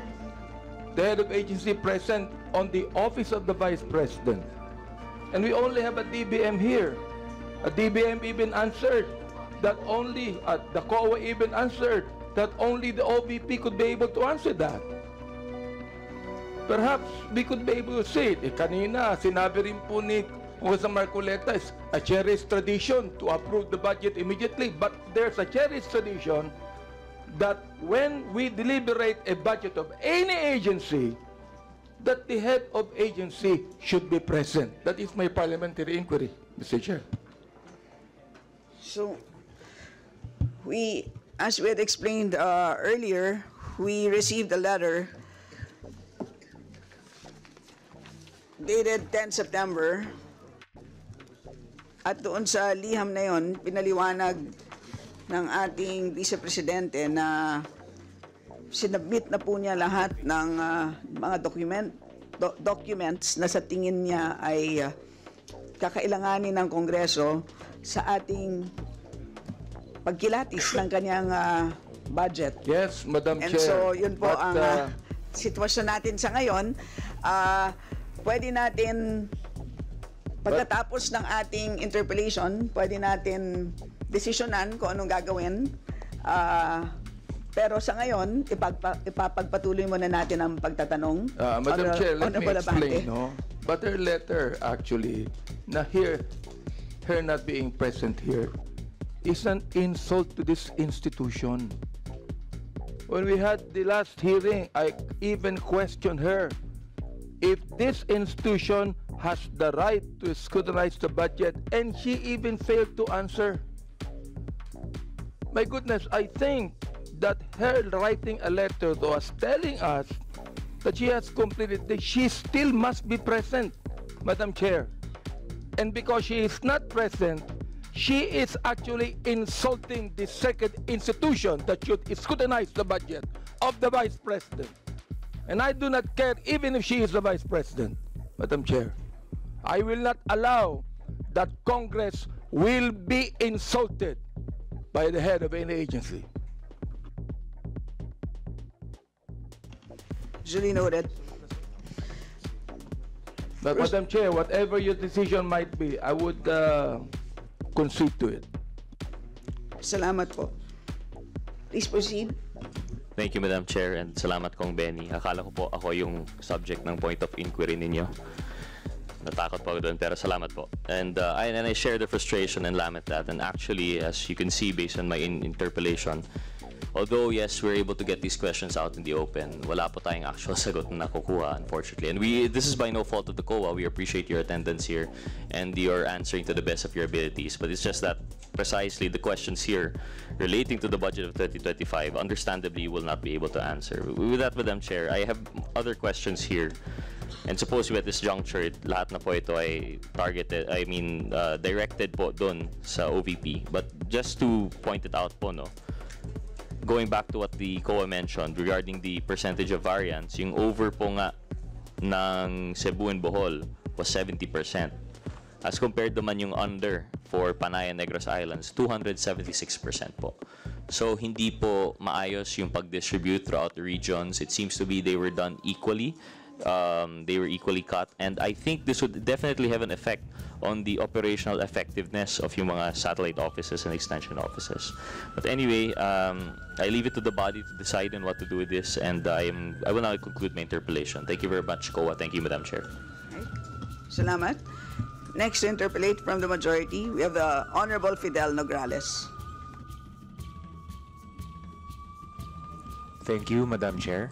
The head of agency present on the office of the Vice President. And we only have a DBM here. A DBM even answered that only, the COA even answered that only the OVP could be able to answer that. Perhaps we could be able to say it. Kanina, sinabi rin po ni Jose Marcoleta, is a cherished tradition to approve the budget immediately. But there's a cherished tradition that when we deliberate a budget of any agency, that the head of agency should be present. That is my parliamentary inquiry, Mr. Chair. So, as we had explained earlier, we received a letter dated 10 September. At doon sa liham na yon, pinaliwanag ng ating Vice Presidente na sinabit na po niya lahat ng mga documents na sa tingin niya ay kakailanganin ng Kongreso sa ating pagkilatis ng kanyang budget. Yes, Madam And Chair. so, yun po But, ang sitwasyon natin sa ngayon. Pwede natin, pagkatapos ng ating interpellation, pwede natin desisyonan kung anong gagawin. Pero sa ngayon, ipapagpatuloy muna natin ang pagtatanong. Madam Chair, let me explain. Abante. No? But her letter, actually, na her not being present here, is an insult to this institution. When we had the last hearing, I even questioned her if this institution has the right to scrutinize the budget, and she even failed to answer. My goodness, I think that her writing a letter to us telling us that she has completed this, she still must be present, Madam Chair. And because she is not present, she is actually insulting the second institution that should scrutinize the budget of the Vice President. And I do not care even if she is the Vice President, Madam Chair. I will not allow that Congress will be insulted by the head of any agency. Duly noted. But Madam Chair, whatever your decision might be, I would concede to it. Salamat po. Please proceed. Thank you, Madam Chair, and salamat Kong Benny. Akala ko po ako yung subject ng point of inquiry ninyo. Natakot po ako doon, pero salamat po. And I share the frustration and lament that. And actually, as you can see based on my interpellation, although, yes, we're able to get these questions out in the open, wala po tayong actual sagot na nakukuha, unfortunately. And this is by no fault of the COA. We appreciate your attendance here and your answering to the best of your abilities. But it's just that precisely the questions here relating to the budget of 2025, understandably, you will not be able to answer. With that, Madam Chair, I have other questions here. And supposedly at this juncture, lahat na po ito ay targeted, directed po doon sa OVP. But just to point it out po, no, going back to what the COA mentioned regarding the percentage of variance, yung over po nga ng Cebu and Bohol was 70%. As compared naman yung under for Panay and Negros Islands, 276% po. So hindi po maayos yung pag-distribute throughout the regions. It seems to be they were done equally. They were equally cut, and I think this would definitely have an effect on the operational effectiveness of yung mga satellite offices and extension offices. But anyway, I leave it to the body to decide on what to do with this, and I will now conclude my interpellation. Thank you very much, COA. Thank you, Madam Chair. Okay. Salamat. Next to interpellate from the majority, we have the Honorable Fidel Nograles. Thank you, Madam Chair.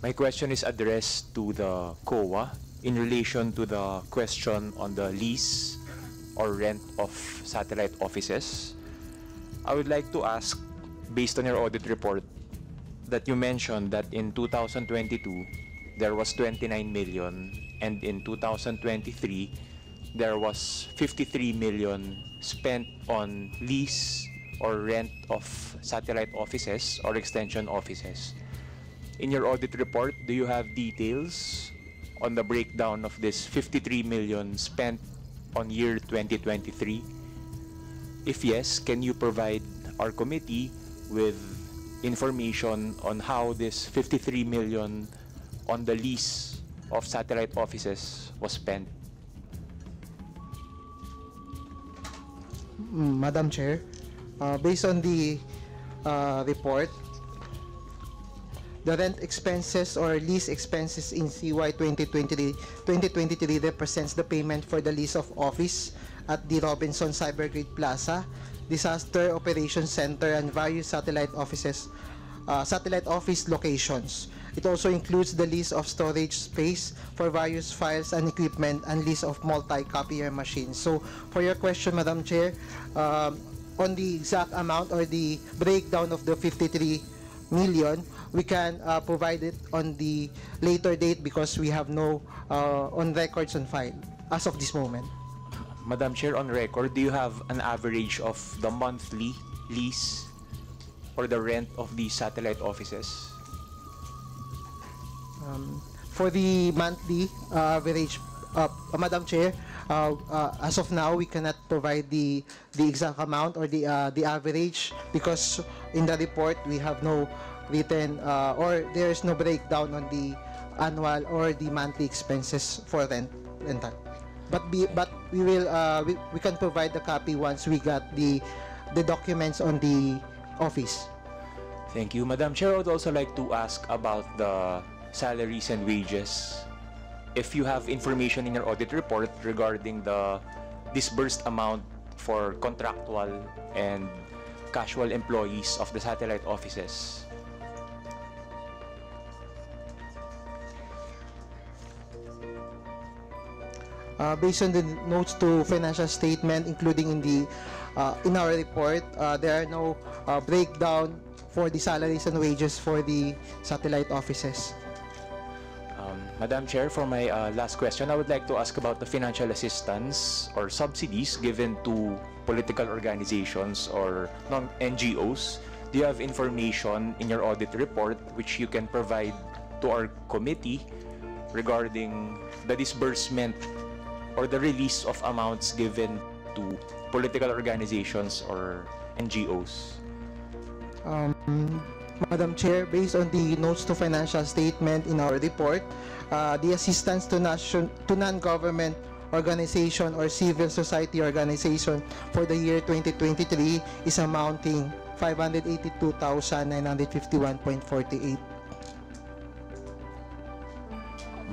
My question is addressed to the COA in relation to the question on the lease or rent of satellite offices. I would like to ask, based on your audit report, that you mentioned that in 2022, there was 29 million, and in 2023, there was 53 million spent on lease or rent of satellite offices or extension offices. In your audit report, do you have details on the breakdown of this 53 million spent on year 2023? If yes, can you provide our committee with information on how this 53 million on the lease of satellite offices was spent? Madam Chair, based on the report, the rent expenses or lease expenses in CY 2023 represents the payment for the lease of office at the Robinson Cybergrid Plaza, Disaster Operations Center, and various satellite office locations. It also includes the lease of storage space for various files and equipment and lease of multi-copier machines. So, for your question, Madam Chair, on the exact amount or the breakdown of the 53 million, we can provide it on the later date because we have no on records on file as of this moment. Madam Chair, on record, do you have an average of the monthly lease or the rent of these satellite offices? For the monthly average, Madam Chair, as of now, we cannot provide the exact amount or the average because in the report we have no written or there is no breakdown on the annual or the monthly expenses for rental. But we will we can provide the copy once we got the documents on the office. Thank you, Madam Chair. I would also like to ask about the salaries and wages. If you have information in your audit report regarding the disbursed amount for contractual and casual employees of the satellite offices. Based on the notes to financial statement, including in our report, there are no breakdown for the salaries and wages for the satellite offices. Madam Chair, for my last question, I would like to ask about the financial assistance or subsidies given to political organizations or non-NGOs. Do you have information in your audit report which you can provide to our committee regarding the disbursement or the release of amounts given to political organizations or NGOs? Madam Chair, based on the notes to financial statement in our report, the assistance to non-government organization or civil society organization for the year 2023 is amounting 582,951.48.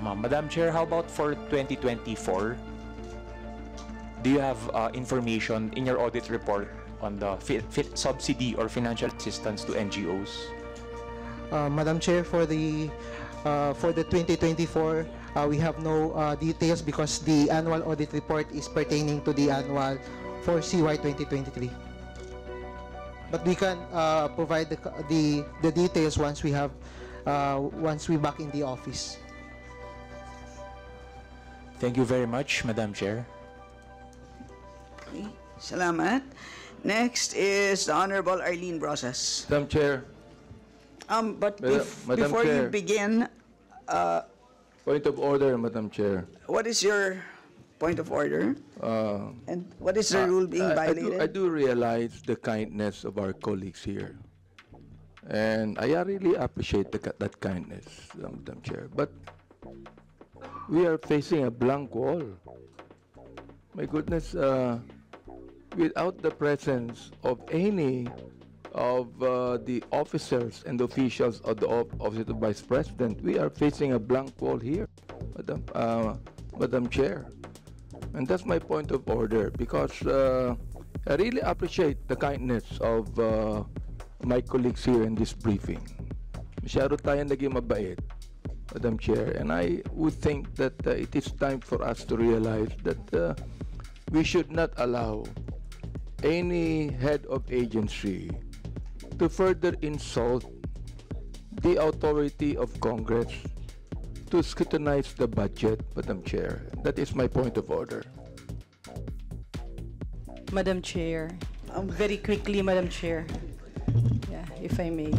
Madam Chair, how about for 2024? Do you have information in your audit report on the subsidy or financial assistance to NGOs? Madam Chair, for the 2024, we have no details because the annual audit report is pertaining to the annual for CY 2023. But we can provide the details once we have once we back in the office. Thank you very much, Madam Chair. Okay. Salamat. Next is the Honorable Arlene Brosas. Madam Chair, But Madam before you Chair. begin, point of order, Madam Chair. what is your point of order? And what is the rule being violated? I do realize the kindness of our colleagues here. And I really appreciate that kindness, Madam Chair. But we are facing a blank wall. My goodness, without the presence of any of the officers and officials of the Office of the Vice President, we are facing a blank wall here, Madam Chair. And that's my point of order, because I really appreciate the kindness of my colleagues here in this briefing. Masyado tayong naging mabait, Madam Chair, and I would think that it is time for us to realize that we should not allow any head of agency to further insult the authority of Congress to scrutinize the budget, Madam Chair. That is my point of order. Madam Chair, very quickly, Madam Chair, yeah, if I may.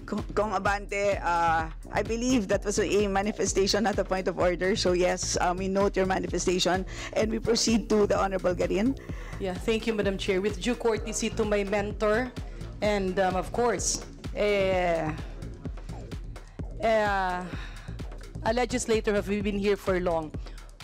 Kong Abante, I believe that was a manifestation, not a point of order. So yes, we note your manifestation and we proceed to the Honorable Garin. Yeah, thank you, Madam Chair. With due courtesy to my mentor and of course, a legislator who have been here for long.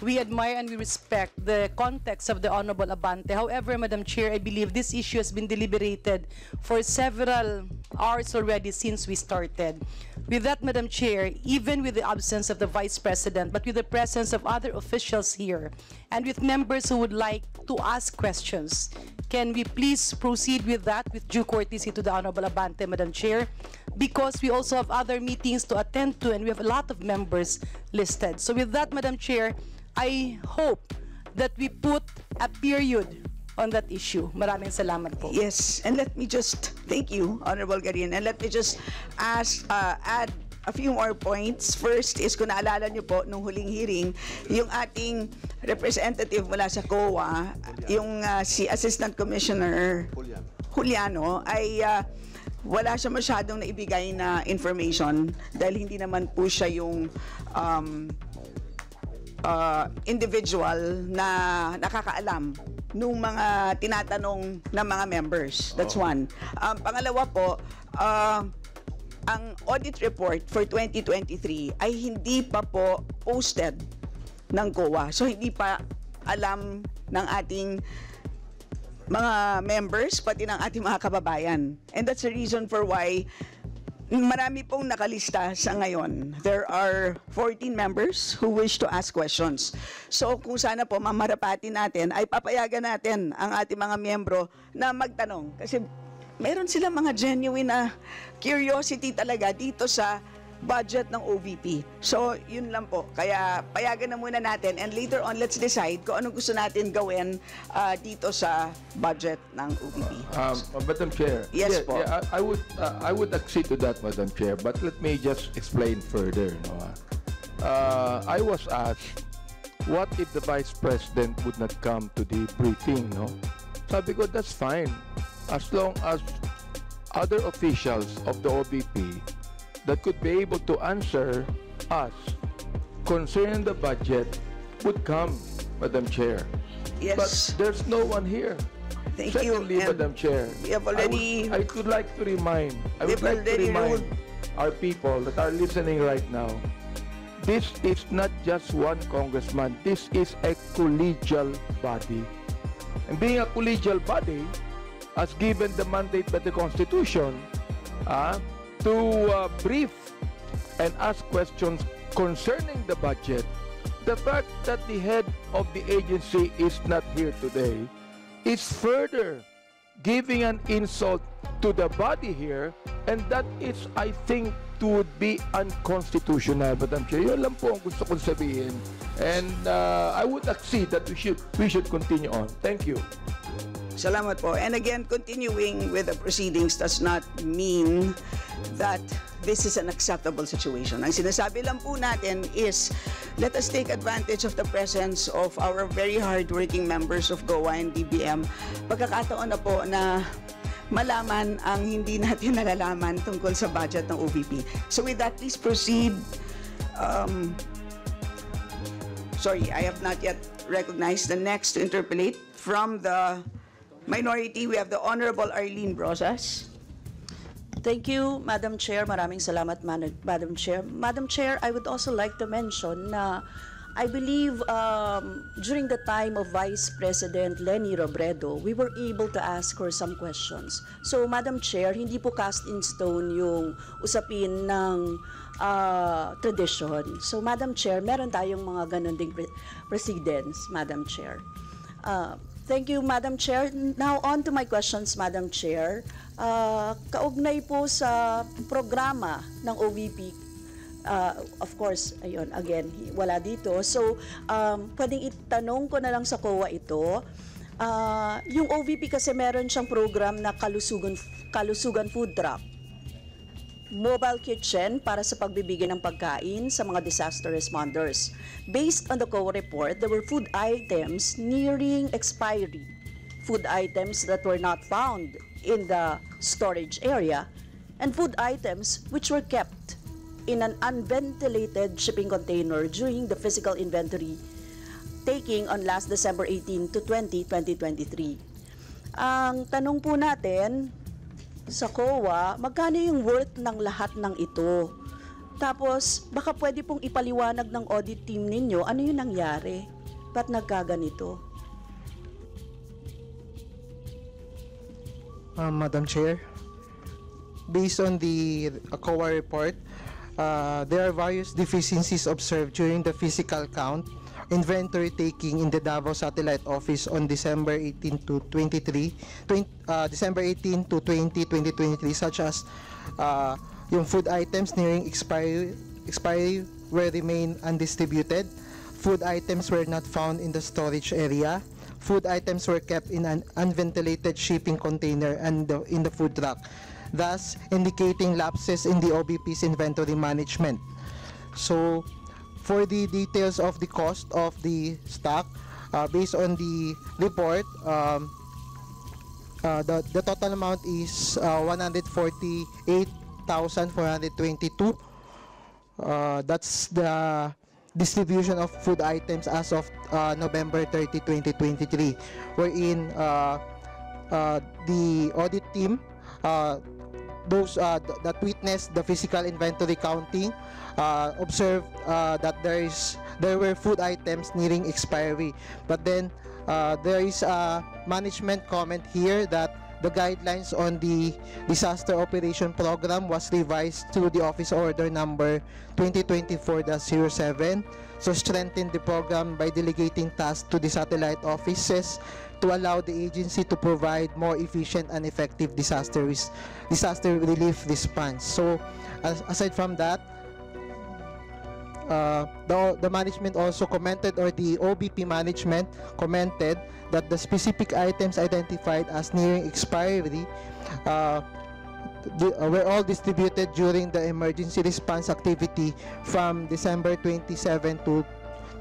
We admire and we respect the context of the Honorable Abante. However, Madam Chair, I believe this issue has been deliberated for several hours already since we started. With that, Madam Chair, even with the absence of the Vice President, but with the presence of other officials here, and with members who would like to ask questions, can we please proceed with that with due courtesy to the Honorable Abante, Madam Chair? Because we also have other meetings to attend to and we have a lot of members listed. So with that, Madam Chair, I hope that we put a period on that issue. Maraming salamat po. Yes, and let me just thank you, Honorable Garin, and let me just add a few more points. First is, kung naalala niyo po, nung huling hearing, yung ating representative mula sa COA, yung si Assistant Commissioner Juliano, ay wala siya masyadong naibigay na information dahil hindi naman po siya yung individual na nakakaalam nung mga tinatanong ng mga members. That's one. Pangalawa po, ang audit report for 2023 ay hindi pa po posted ng COA. So hindi pa alam ng ating mga members, pati ng ating mga kababayan. And that's the reason for why marami pong nakalista sa ngayon. There are 14 members who wish to ask questions. So kung sana po mamarapati natin, ay papayagan natin ang ating mga miyembro na magtanong. Kasi meron silang mga genuine na curiosity talaga dito sa budget ng OVP. So yun lang po. Kaya payagan na muna natin and later on let's decide kung anong gusto natin gawin dito sa budget ng OVP. Madam Chair. Yes po. Yeah, I would accede to that, Madam Chair, but let me just explain further. No? I was asked, what if the Vice President would not come to the briefing? No? Sabi ko, that's fine. As long as other officials of the OVP that could be able to answer us concerning the budget would come, Madam Chair. Yes. But there's no one here. Thank Secondly, you. Madam Chair, We have already... I would like to remind our people that are listening right now, this is not just one congressman, this is a collegial body. And being a collegial body, as given the mandate by the Constitution, to brief and ask questions concerning the budget. The fact that the head of the agency is not here today is further giving an insult to the body here, and that is, I think, would be unconstitutional, Madam Chair. Yun lang po ang gusto kong sabihin. And I would accede that we should continue on. Thank you. Salamat po. And again, continuing with the proceedings does not mean that this is an acceptable situation. Ang sinasabi lang po natin is, let us take advantage of the presence of our very hardworking members of GOA and DBM. Pagkakataon na po na malaman ang hindi natin nalalaman tungkol sa budget ng OVP. So with that, please proceed. Sorry, I have not yet recognized the next to interpolate. From the minority, we have the Honorable Arlene Brosas. Thank you, Madam Chair. Maraming salamat, Madam Chair. Madam Chair, I would also like to mention na I believe during the time of Vice President Leni Robredo, we were able to ask her some questions. So, Madam Chair, hindi po cast in stone yung usapin ng tradition. So, Madam Chair, meron tayong mga ganun ding precedents, Madam Chair. Thank you, Madam Chair. Now, on to my questions, Madam Chair. Kaugnay po sa programa ng OVP, of course, ayun, again, wala dito. So, pwedeng itanong ko na lang sa COA ito. Yung OVP kasi meron siyang program na kalusugan food truck. Mobile kitchen para sa pagbibigay ng pagkain sa mga disaster responders. Based on the COA report, there were food items nearing expiry. Food items that were not found in the storage area, and food items which were kept in an unventilated shipping container during the physical inventory taking on last December 18 to 20, 2023. Ang tanong po natin sa COA, magkano yung worth ng lahat ng ito? Tapos, baka pwede pong ipaliwanag ng audit team ninyo, ano yung nangyari? Ba't nagkaganito? Madam Chair, based on the COA report, there are various deficiencies observed during the physical count, inventory taking in the Davao Satellite Office on December 18 to 20, 2023, such as yung food items nearing expiry were remain undistributed, food items were not found in the storage area, food items were kept in an unventilated shipping container and in the food truck, thus indicating lapses in the OBP's inventory management. So, for the details of the cost of the stock, based on the report, the total amount is 148,422. That's the distribution of food items as of November 30, 2023, wherein the audit team, those that witnessed the physical inventory counting, observed that there were food items nearing expiry. But then there is a management comment here that the guidelines on the disaster operation program was revised to the office order number 2024-07, so strengthen the program by delegating tasks to the satellite offices to allow the agency to provide more efficient and effective disaster relief response. So aside from that, the management also commented, or the OBP management commented, that the specific items identified as nearing expiry were all distributed during the emergency response activity from December 27 to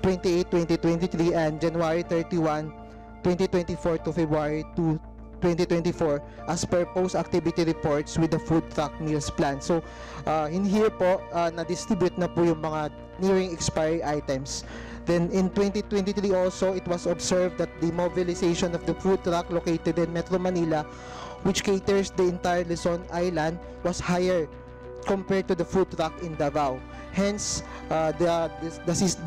28, 2023 and January 31, 2024 to February 2, 2024 as per post-activity reports with the food truck meals plan. So, in here po, na-distribute na po yung mga nearing expiry items. Then, in 2023 also, it was observed that the mobilization of the food truck located in Metro Manila, which caters the entire Luzon Island, was higher compared to the food truck in Davao. Hence, the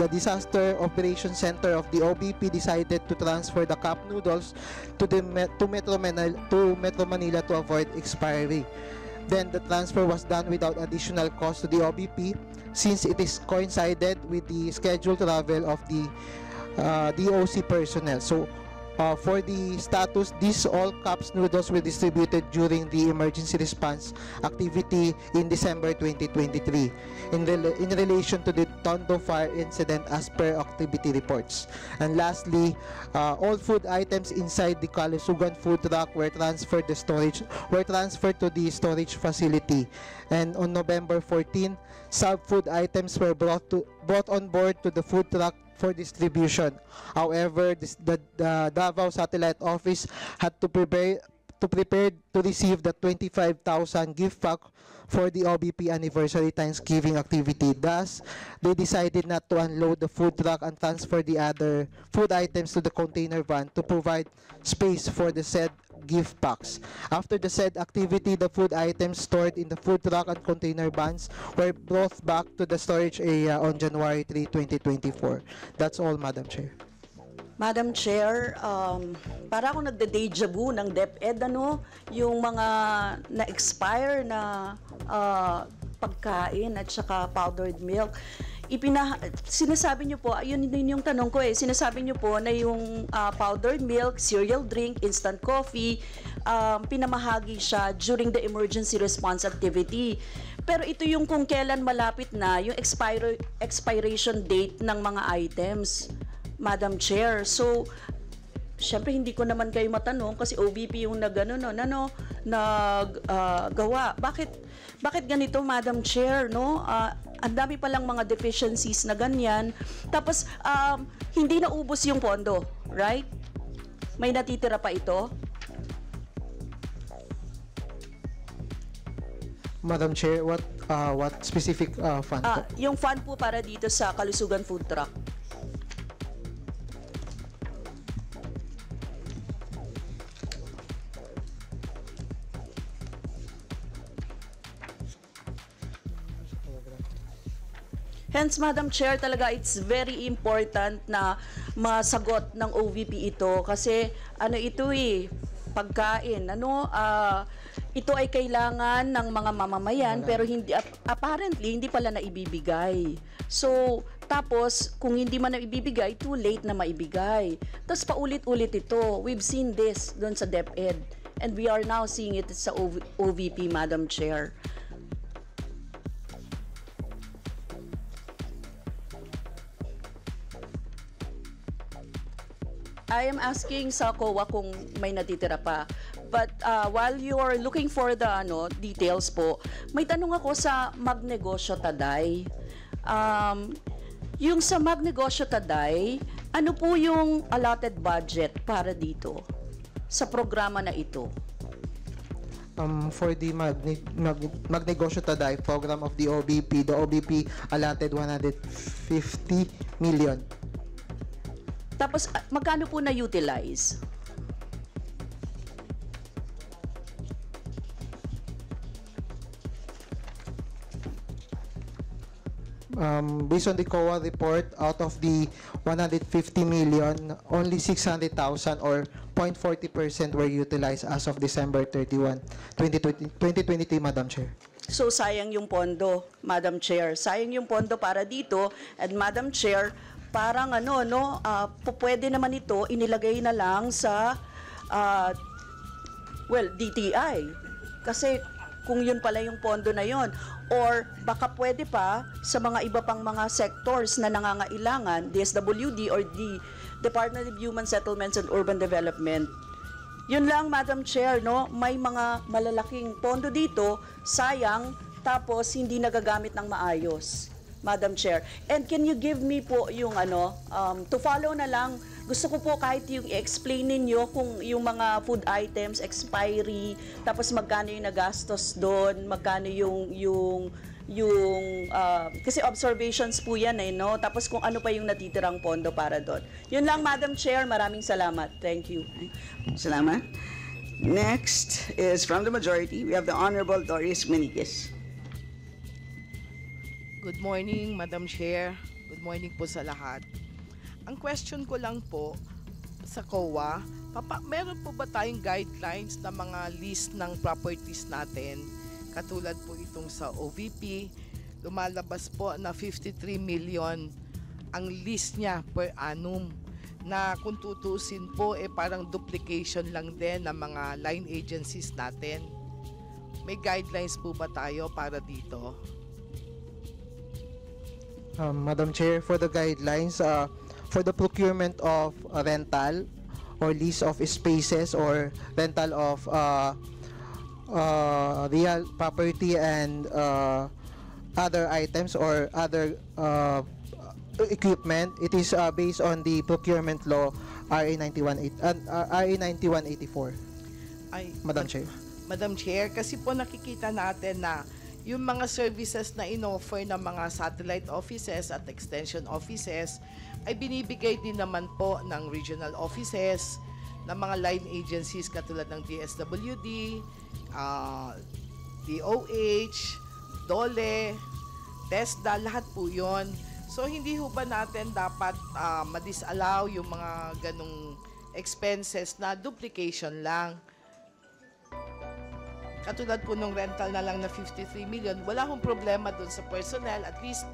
Disaster Operations Center of the OBP decided to transfer the cup noodles to Metro Manila to avoid expiry. Then the transfer was done without additional cost to the OBP since it is coincided with the scheduled travel of the DOC personnel. So for the status, these all cups noodles were distributed during the emergency response activity in December 2023 in relation to the Tondo fire incident as per activity reports. And lastly, all food items inside the Kalusugan food truck were transferred to the storage facility. And on November 14, sub-food items were brought on board to the food truck for distribution. However, the Davao Satellite Office had to prepare to receive the 25,000 gift pack for the OBP anniversary Thanksgiving activity. Thus, they decided not to unload the food truck and transfer the other food items to the container van to provide space for the said gift packs. After the said activity, the food items stored in the food truck and container vans were brought back to the storage area on January 3, 2024. That's all, Madam Chair. Madam Chair, para ako nagde-deja vu ng DepEd, yung mga na-expire na pagkain at saka powdered milk. Sinasabi niyo po, yun din yung tanong ko sinasabi niyo po na yung powdered milk, cereal drink, instant coffee, pinamahagi siya during the emergency response activity. Pero ito yung kung kailan malapit na yung expiration date ng mga items, Madam Chair. So, syempre hindi ko naman kayo matanong kasi OBP yung naggawa. Bakit ganito, Madam Chair, no? Ang dami palang mga deficiencies na ganyan. Tapos, hindi naubos yung pondo, right? May natitira pa ito? Madam Chair, what specific fund? Yung fund po para dito sa Kalusugan Food Truck. Hence, Madam Chair, talaga it's very important na masagot ng OVP ito kasi ito pagkain. Ito ay kailangan ng mga mamamayan pero apparently hindi pala naibibigay. So, tapos kung hindi man naibibigay, too late na maibigay. Tapos paulit-ulit ito. We've seen this doon sa DepEd and we are now seeing it sa OVP, Madam Chair. I am asking sa COA kung may natitira pa. But while you are looking for the details po, may tanong ako sa Magnegosyo Taday. Yung sa Magnegosyo Taday, ano po yung allotted budget para dito sa programa na ito? For the Magnegosyo Taday program of the OBP allotted 150 million. Tapos, magkano po na-utilize? Based on the COA report, out of the 150 million, only 600,000 or 0.40% were utilized as of December 31, 2023, Madam Chair. So, sayang yung pondo, Madam Chair. Sayang yung pondo para dito. And Madam Chair, parang pwede naman ito inilagay na lang sa DTI kasi kung yun pala yung pondo na yun, or baka pwede pa sa mga iba pang mga sectors na nangangailangan, DSWD or the Department of Human Settlements and Urban Development. Yun lang, Madam Chair, may mga malalaking pondo dito, sayang, tapos hindi nagagamit ng maayos, Madam Chair. And can you give me po yung to follow na lang, gusto ko po kahit yung i-explain ninyo kung yung mga food items, expiry, tapos magkano yung nagastos doon, magkano yung kasi observations po yan tapos kung ano pa yung natitirang pondo para doon. Yun lang, Madam Chair, maraming salamat. Thank you. Good morning, Madam Chair. Good morning po sa lahat. Ang question ko lang po sa COA, meron po ba tayong guidelines na mga list ng properties natin? Katulad po itong sa OVP, lumalabas po na 53 million ang list niya per annum, na kung tutusin po parang duplication lang din ng mga line agencies natin. May guidelines po ba tayo para dito? Madam Chair, for the guidelines, for the procurement of rental or lease of spaces or rental of real property and other items or other equipment, it is based on the procurement law RA 9184. Madam Chair. Madam Chair, kasi po nakikita natin na yung mga services na inoffer ng mga satellite offices at extension offices ay binibigay din naman po ng regional offices, ng mga line agencies katulad ng DSWD, DOH, DOLE, TESDA, lahat po yun. So hindi ho ba natin dapat ma-disallow yung mga ganong expenses na duplication lang? Katulad po nung rental na lang na 53 million, wala hong problema dun sa personnel, at least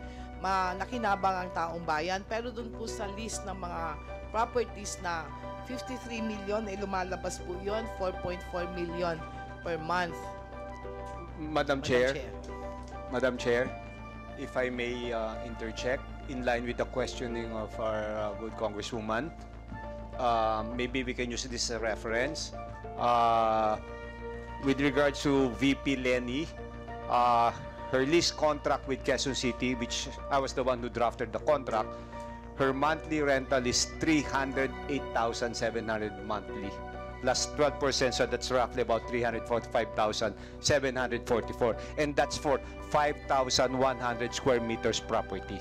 nakinabang ang taong bayan. Pero dun po sa list ng mga properties na 53 million, lumalabas po yun, 4.4 million per month. Madam Chair, if I may interject, in line with the questioning of our good Congresswoman, maybe we can use this as a reference. With regards to VP Lenny, her lease contract with Quezon City, which I was the one who drafted the contract, her monthly rental is 308,700 monthly, plus 12%, so that's roughly about 345,744, and that's for 5,100 square meters property.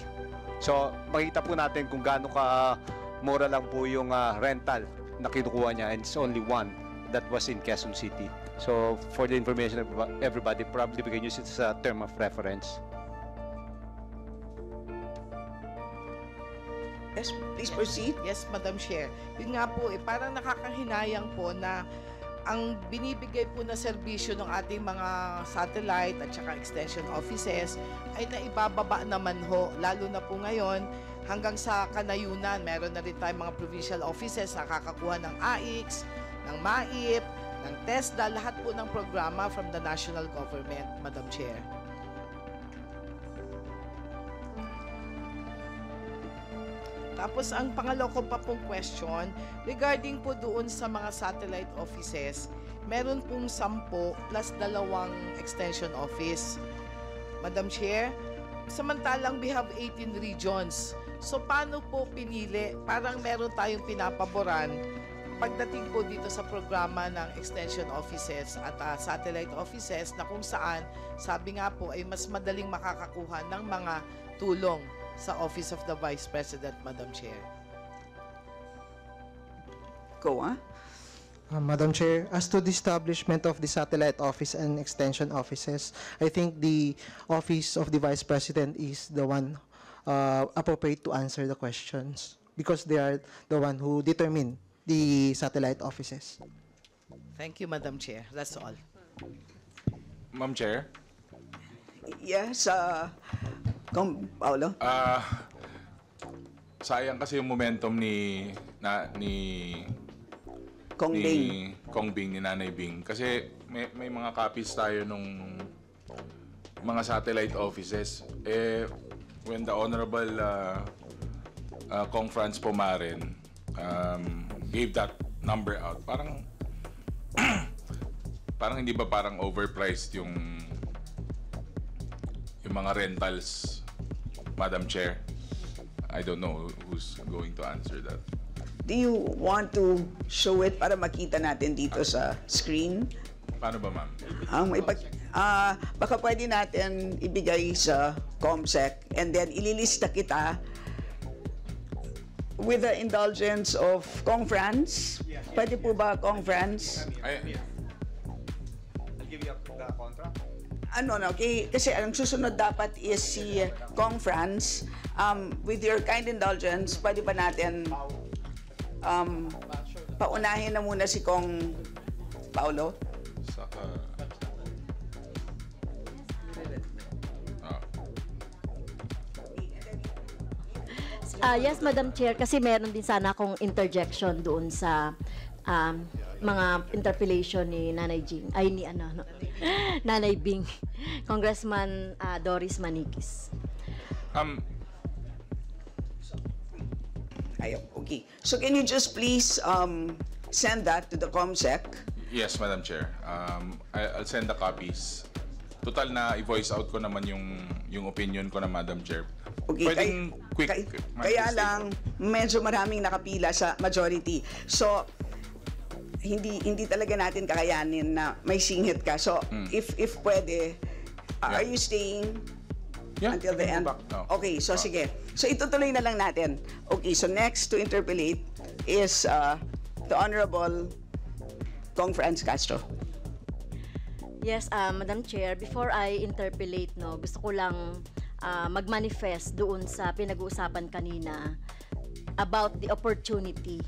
So makita po natin kung gaano ka mura lang po yung rental na kinukuha niya, and it's only one that was in Quezon City. So for the information of everybody, probably we can use it as a term of reference. Yes, please proceed. Yes, Madam Chair. Yun nga po, parang nakakahinayang po na ang binibigay po na serbisyo ng ating mga satellite at saka extension offices ay naibababa naman ho. Lalo na po ngayon, hanggang sa kanayunan, meron na rin tayong mga provincial offices na kakakuha ng AIX, ng MAIP, ng TESDA, lahat po ng programa from the national government, Madam Chair. Tapos ang pangalawa ko pa pong question, regarding po doon sa mga satellite offices, meron pong 10 plus 2 extension office. Madam Chair, samantalang we have 18 regions. So paano po pinili? Parang meron tayong pinapaboran pagdating po dito sa programa ng extension offices at satellite offices na kung saan, sabi nga po, ay mas madaling makakakuha ng mga tulong sa Office of the Vice President, Madam Chair. COA? Madam Chair, as to the establishment of the satellite office and extension offices, I think the Office of the Vice President is the one appropriate to answer the questions because they are the one who determine the satellite offices. Thank you, Madam Chair. That's all. Ma'am Chair? Yes, Paolo? Sayang kasi yung momentum ni Kong Bing. Kong Bing, ni Nanay Bing. Kasi may mga copies tayo nung mga satellite offices. When the Honorable Kong Franz Pomaren gave that number out, parang hindi ba parang overpriced yung mga rentals, Madam Chair? I don't know who's going to answer that. Do you want to show it para makita natin dito sa screen? Paano ba, ma'am? Baka pwede natin ibigay sa COMSEC and then ililista kita with the indulgence of Kong Franz. Pwede po ba, Kong Franz? I'll give you the contract. Kasi ang susunod dapat is si Kong Franz. With your kind indulgence, pwede ba natin paunahin na muna si Kong Paulo? Saka... Yes, Madam Chair, kasi meron din sana akong interjection doon sa mga interpellation ni Nanay Jing, Nanay Bing, Congressman Doris Manikis. Okay. So can you just please send that to the COMSEC? Yes, Madam Chair. I'll send the copies. Total na i-voice out ko naman yung opinion ko na Madam Chair. Okay, Pwedeng quick. Kaya lang, medyo maraming nakapila sa majority. So, hindi talaga natin kakayanin na may singit ka. So, if pwede, are you staying until the end? Okay, so sige. So, itutuloy na lang natin. Okay, so next to interpellate is the Honorable Kong Franz Castro. Yes, Madam Chair, before I interpellate, gusto ko lang mag-manifest doon sa pinag-uusapan kanina about the opportunity.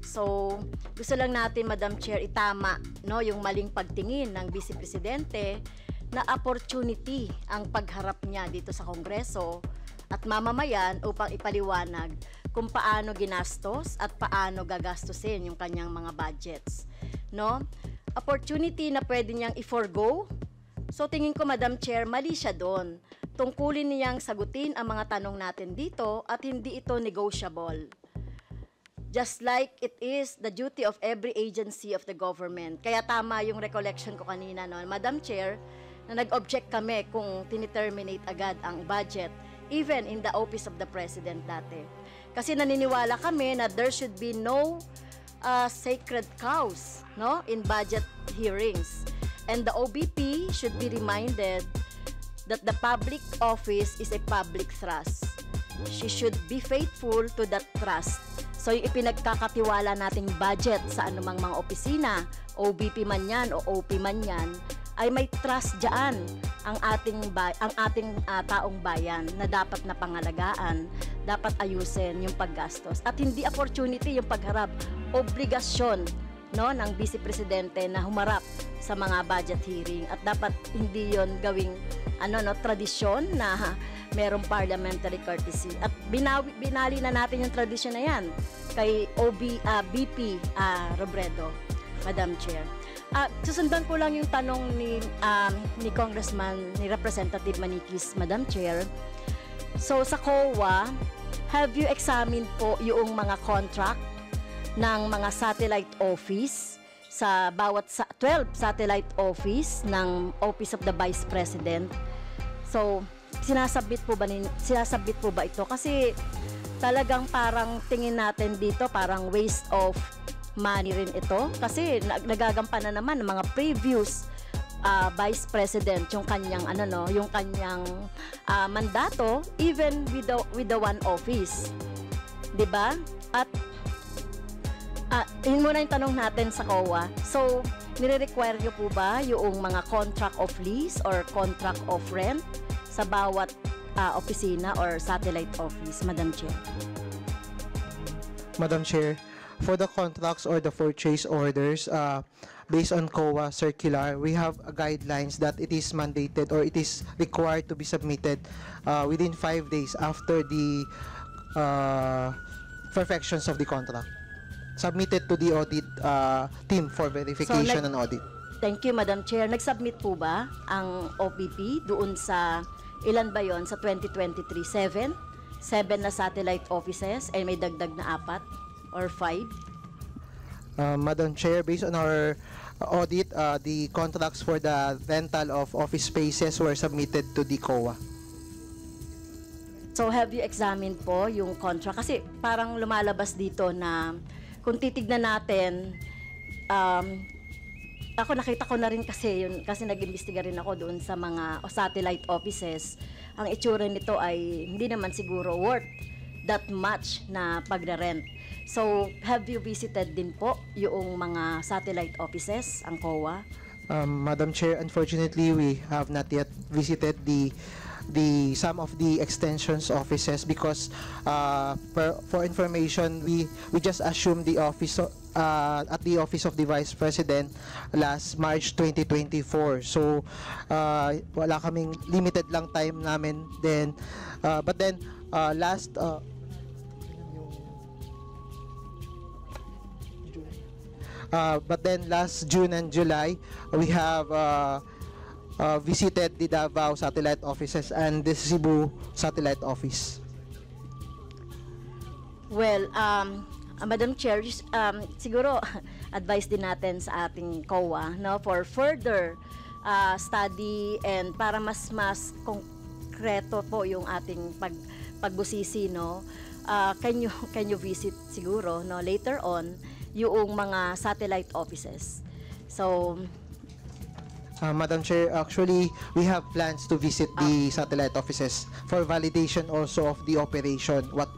So, gusto lang natin, Madam Chair, itama yung maling pagtingin ng Vice Presidente na opportunity ang pagharap niya dito sa Kongreso at mamamayan upang ipaliwanag kung paano ginastos at paano gagastusin yung kanyang mga budgets. Opportunity na pwede niyang i-forgo. So tingin ko, Madam Chair, mali siya doon. Tungkulin niyang sagutin ang mga tanong natin dito at hindi ito negotiable. Just like it is the duty of every agency of the government. Kaya tama yung recollection ko kanina, Madam Chair, na nag-object kami kung tiniterminate agad ang budget, even in the office of the President dati. Kasi naniniwala kami na there should be no sacred cows in budget hearings. And the OBP should be reminded that the public office is a public trust. She should be faithful to that trust. So yung ipinagkakatiwala nating budget sa anumang mga opisina, OBP man yan o OP man yan, ay may trust dyan ang ating taong bayan na dapat na pangalagaan, dapat ayusin yung paggastos. At hindi opportunity yung pagharap, obligasyon ng Vice Presidente na humarap sa mga budget hearing at dapat hindi yon gawing tradisyon na merong parliamentary courtesy. At binali na natin yung tradisyon na yan kay BP Robredo, Madam Chair. Susundan ko lang yung tanong ni Congressman, ni Representative Manikis, Madam Chair. So sa COA, have you examined po yung mga contract ng mga satellite office sa bawat 12 satellite office ng Office of the Vice President? So, sinasabit po ba ito? Kasi talagang parang tingin natin dito parang waste of money rin ito kasi nagagampanan naman ng mga previous Vice President yung kanyang mandato even with the one office. 'Di ba? At yun muna yung tanong natin sa COA. So, nire-require nyo po ba yung mga contract of lease or contract of rent sa bawat opisina or satellite office, Madam Chair? Madam Chair, for the contracts or the purchase orders, based on COA circular, we have guidelines that it is mandated or it is required to be submitted within 5 days after the perfections of the contract. Submitted to the audit team for verification and audit. Thank you, Madam Chair. Nag-submit po ba ang OPP doon sa, ilan ba yon sa 2023? 7 na satellite offices ay may dagdag na 4 or 5? Madam Chair, based on our audit, the contracts for the rental of office spaces were submitted to the COA. So have you examined po yung contract? Kasi parang lumalabas dito na kung titignan natin, ako nakita ko na rin kasi yun, kasi nag-imbestiga rin ako doon sa mga satellite offices. Ang itsura nito ay hindi naman siguro worth that much na pagre-rent. So, have you visited din po yung mga satellite offices, ang COA? Madam Chair, unfortunately, we have not yet visited some of the extensions offices because for information, we just assumed the office at the office of the Vice President last March 2024. So wala kaming, limited lang time namin then, but then last June and July, we have visited the Davao satellite offices and the Cebu satellite office. Well, Madam Chair, siguro advice din natin sa ating COA, no, for further study and para mas konkreto po yung ating pagbusisi, no. Can you visit siguro, no, later on yung mga satellite offices. So Madam Chair, actually, we have plans to visit the satellite offices for validation also of the operation. What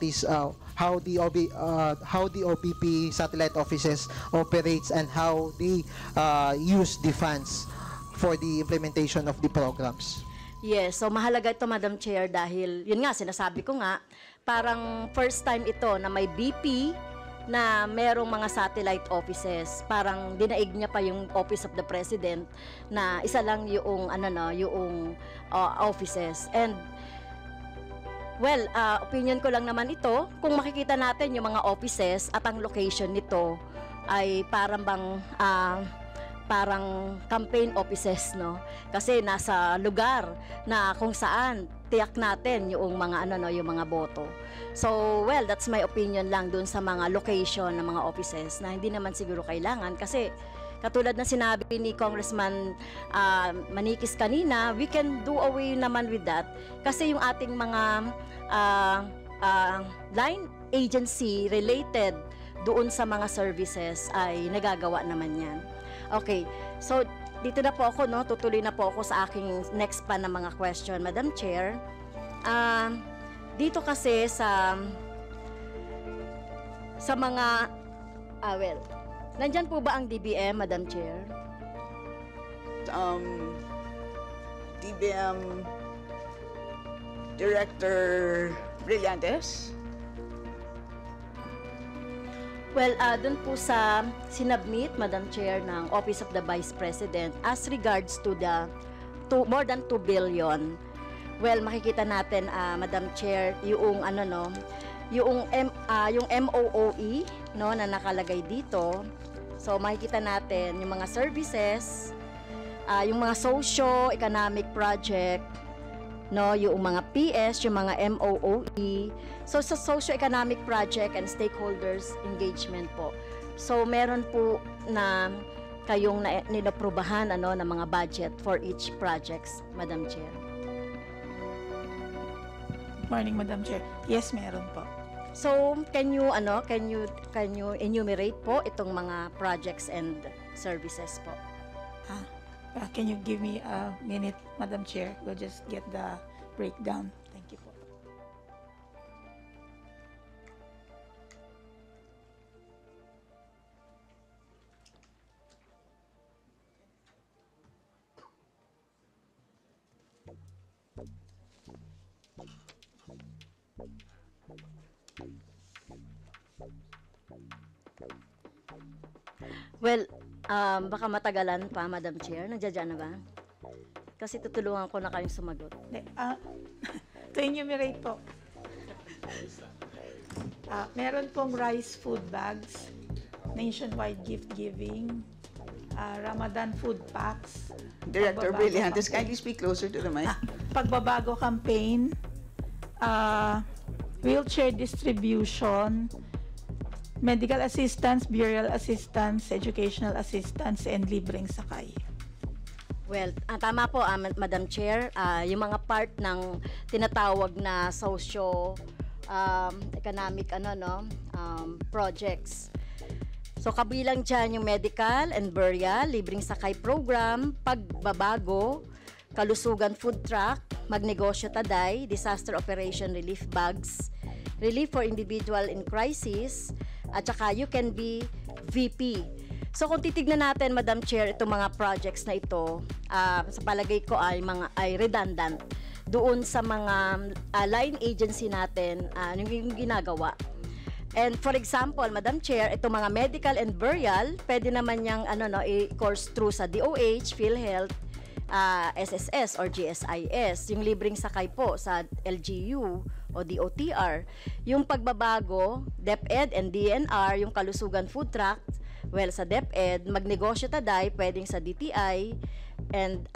is how the OPP satellite offices operates and how they use the funds for the implementation of the programs. Yes, so mahalaga ito, Madam Chair, dahil yun nga sinasabi ko nga, parang first time ito na may BP na merong mga satellite offices. Parang dinaig niya pa yung Office of the President na isa lang yung yung offices. And well, opinion ko lang naman ito, kung makikita natin yung mga offices at ang location nito ay parang campaign offices, no? Kasi nasa lugar na kung saan tiyak natin yung mga yung mga boto. So, well, that's my opinion lang dun sa mga location ng mga offices na hindi naman siguro kailangan kasi katulad na sinabi ni Congressman Manikis kanina, we can do away naman with that kasi yung ating mga line agency related doon sa mga services ay nagagawa naman yan. Okay, so dito na po ako, no? Tutuloy na po ako sa aking next pa na mga question, Madam Chair. Dito kasi sa mga well, nandyan po ba ang DBM, Madam Chair? DBM Director Brillantes? Well, dun po sa sinubmit, Madam Chair, ng Office of the Vice President as regards to the more than 2 billion. Well, makikita natin, Madam Chair, yung yung MOOE, no, na nakalagay dito. So makikita natin yung mga services, yung mga socio-economic project, no, yung mga PS, yung mga MOOE. So sa socio-economic project and stakeholders engagement po. So meron po na kayong ninaprubahan ng mga budget for each projects, Madam Chair. Morning, Madam Chair. Yes, meron po. So, can you enumerate po itong mga projects and services po? Can you give me a minute, Madam Chair? We'll just get the breakdown. Thank you po. Well, baka matagalan pa, Madam Chair. Nandiyan na ba? Kasi tutulungan ko na kayong sumagot. To enumerate po. Meron pong rice food bags, nationwide gift giving, Ramadan food packs. Director Brillantes, kindly speak closer to the mic. Pagbabago campaign, wheelchair distribution, medical assistance, burial assistance, educational assistance, and libreng sakay. Well, tama po, Madam Chair. Yung mga part ng tinatawag na socio-economic projects. So, kabilang dyan yung medical and burial, libreng sakay program, pagbabago, kalusugan food truck, magnegosyo taday, disaster operation relief bags, relief for individual in crisis, at saka you can be VP. So kung titignan natin, Madam Chair, itong mga projects na ito, sa palagay ko ay redundant doon sa mga line agency natin yung ginagawa. And for example, Madam Chair, itong mga medical and burial, pwede naman yung i-course through sa DOH, PhilHealth, SSS or GSIS, yung libreng sakay po sa LGU o DOTR, yung pagbabago, DepEd and DNR, yung kalusugan food truck, well, sa DepEd, magnegosyo taday, pwedeng sa DTI and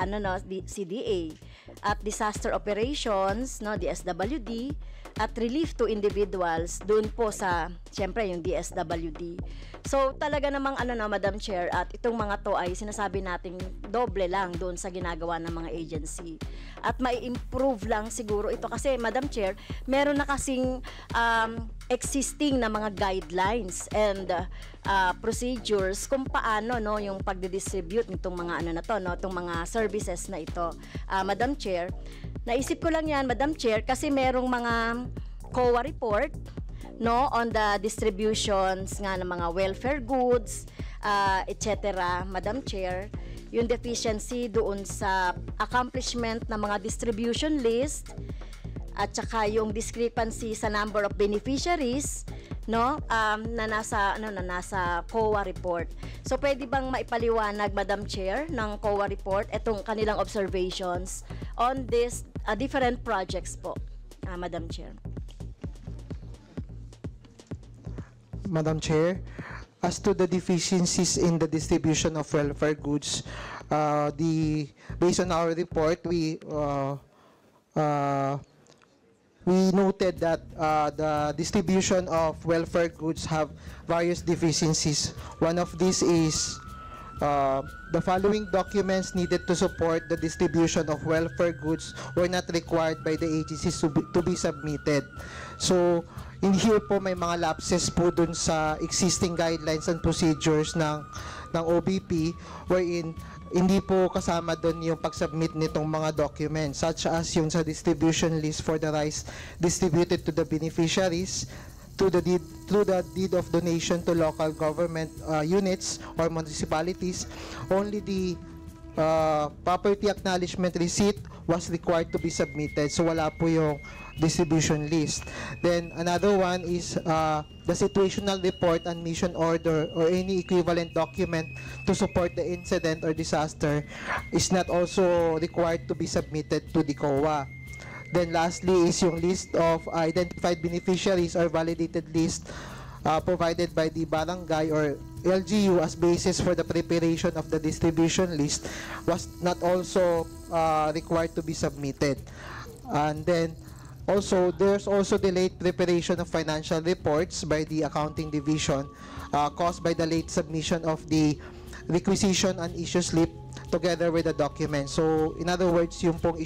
CDA. At disaster operations, DSWD, at relief to individuals, doon po sa, siyempre, yung DSWD. So, talaga namang, Madam Chair, at itong mga to ay sinasabi nating doble lang doon sa ginagawa ng mga agency. At mai-improve lang siguro ito kasi, Madam Chair, meron na kasing existing na mga guidelines and procedures kung paano yung pagdidistribute nitong mga itong mga services na ito. Madam Chair, naisip ko lang yan, Madam Chair, kasi merong mga COA report on the distributions nga ng mga welfare goods, etc. Madam Chair, yung deficiency doon sa accomplishment ng mga distribution list at saka yung discrepancy sa number of beneficiaries na nasa COA report. So pwede bang maipaliwanag, Madam Chair, ng COA report itong kanilang observations on these different projects po, Madam Chair? Madam Chair, as to the deficiencies in the distribution of welfare goods, based on our report, we noted that the distribution of welfare goods have various deficiencies. One of these is the following documents needed to support the distribution of welfare goods were not required by the agencies to be submitted. So, in here po may mga lapses po dun sa existing guidelines and procedures ng OBP wherein hindi po kasama doon yung pag-submit nitong mga documents such as yung sa distribution list for the rice distributed to the beneficiaries, through the deed of donation to local government units or municipalities. Only the property acknowledgement receipt was required to be submitted. So wala po yung distribution list. Then another one is the situational report and mission order or any equivalent document to support the incident or disaster is not also required to be submitted to the COA. Then lastly is yung list of identified beneficiaries or validated list provided by the barangay or LGU as basis for the preparation of the distribution list was not also required to be submitted. And then also, there's also the late preparation of financial reports by the accounting division caused by the late submission of the requisition and issue slip together with the document. So, in other words, yung pong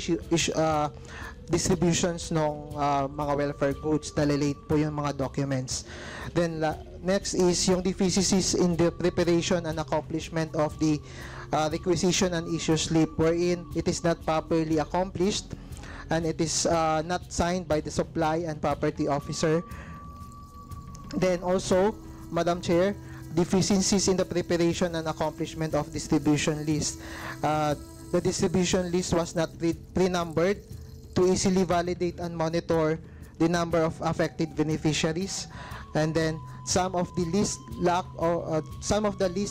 distributions ng mga welfare goods, nalilate po yung mga documents. Then, next is yung deficiencies in the preparation and accomplishment of the requisition and issue slip wherein it is not properly accomplished and it is not signed by the supply and property officer. Then also, Madam Chair, deficiencies in the preparation and accomplishment of distribution list. The distribution list was not pre-numbered to easily validate and monitor the number of affected beneficiaries. And then some of the list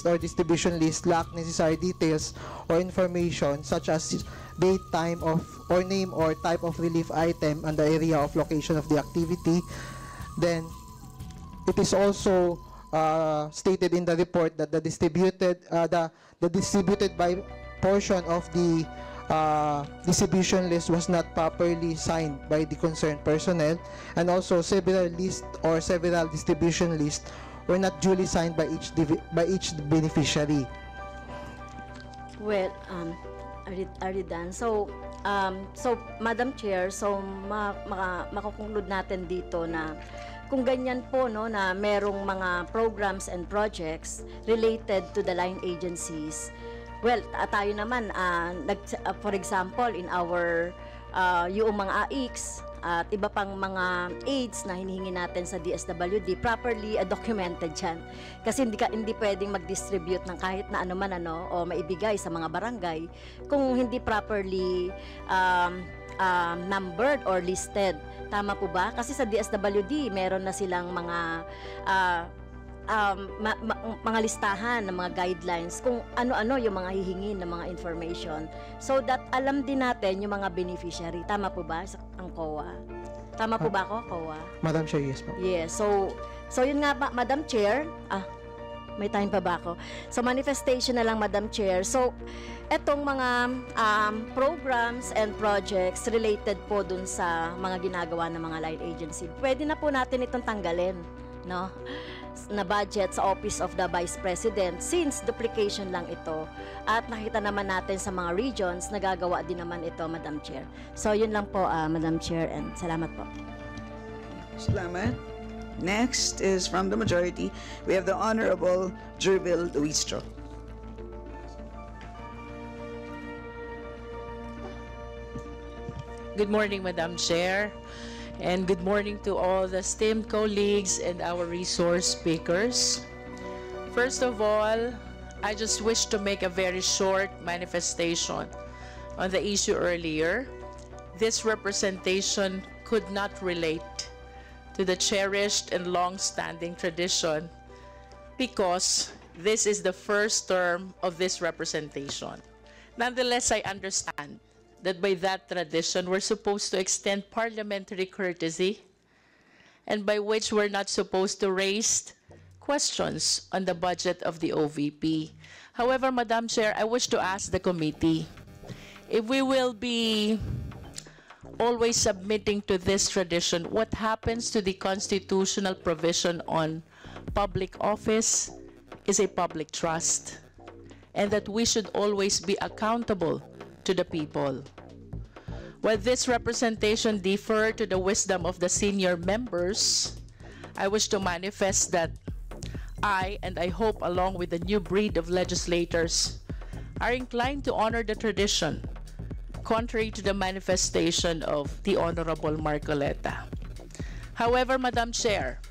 or distribution list lack necessary details or information such as date, time of or name or type of relief item and the area of location of the activity. Then it is also stated in the report that the distributed by portion of the distribution list was not properly signed by the concerned personnel, and also several list or several distribution lists were not duly signed by each beneficiary. Well, are you done? So, Madam Chair, so makukonklud natin dito na kung ganyan po na merong mga programs and projects related to the line agencies, well, tayo naman, for example, in our yung mga AICs, at iba pang mga aids na hinihingi natin sa DSWD, properly documented yan. Kasi hindi pwedeng mag-distribute ng kahit na ano man o maibigay sa mga barangay kung hindi properly numbered or listed. Tama po ba? Kasi sa DSWD, meron na silang mga mga listahan ng mga guidelines kung ano-ano yung mga hihingin ng mga information, so that alam din natin yung mga beneficiary. Tama po ba ang COA? Tama po ba ako, COA? Madam Chair, yes po. Yes. So yun nga, Madam Chair. May time pa ba ako? So manifestation na lang, Madam Chair. So etong mga programs and projects related po dun sa mga ginagawa ng mga line agency, pwede na po natin itong tanggalin, no? Na budget sa Office of the Vice President, since duplication lang ito, at nakita naman natin sa mga regions nagagawa din naman ito, Madam Chair. So yun lang po, Madam Chair, and salamat po. Salamat. Next is from the majority. We have the Honorable Jervil Luistro. Good morning, Madam Chair. And good morning to all the esteemed colleagues and our resource speakers. First of all, I just wish to make a very short manifestation on the issue earlier. This representation could not relate to the cherished and long-standing tradition because this is the first term of this representation. Nonetheless, I understand that by that tradition, we're supposed to extend parliamentary courtesy, and by which we're not supposed to raise questions on the budget of the OVP. However, Madam Chair, I wish to ask the committee if we will be always submitting to this tradition, what happens to the constitutional provision on public office is a public trust, and that we should always be accountable to the people. While this representation differ to the wisdom of the senior members, I wish to manifest that I, and I hope along with the new breed of legislators, are inclined to honor the tradition, contrary to the manifestation of the Honorable Marcoleta. However, Madam Chair,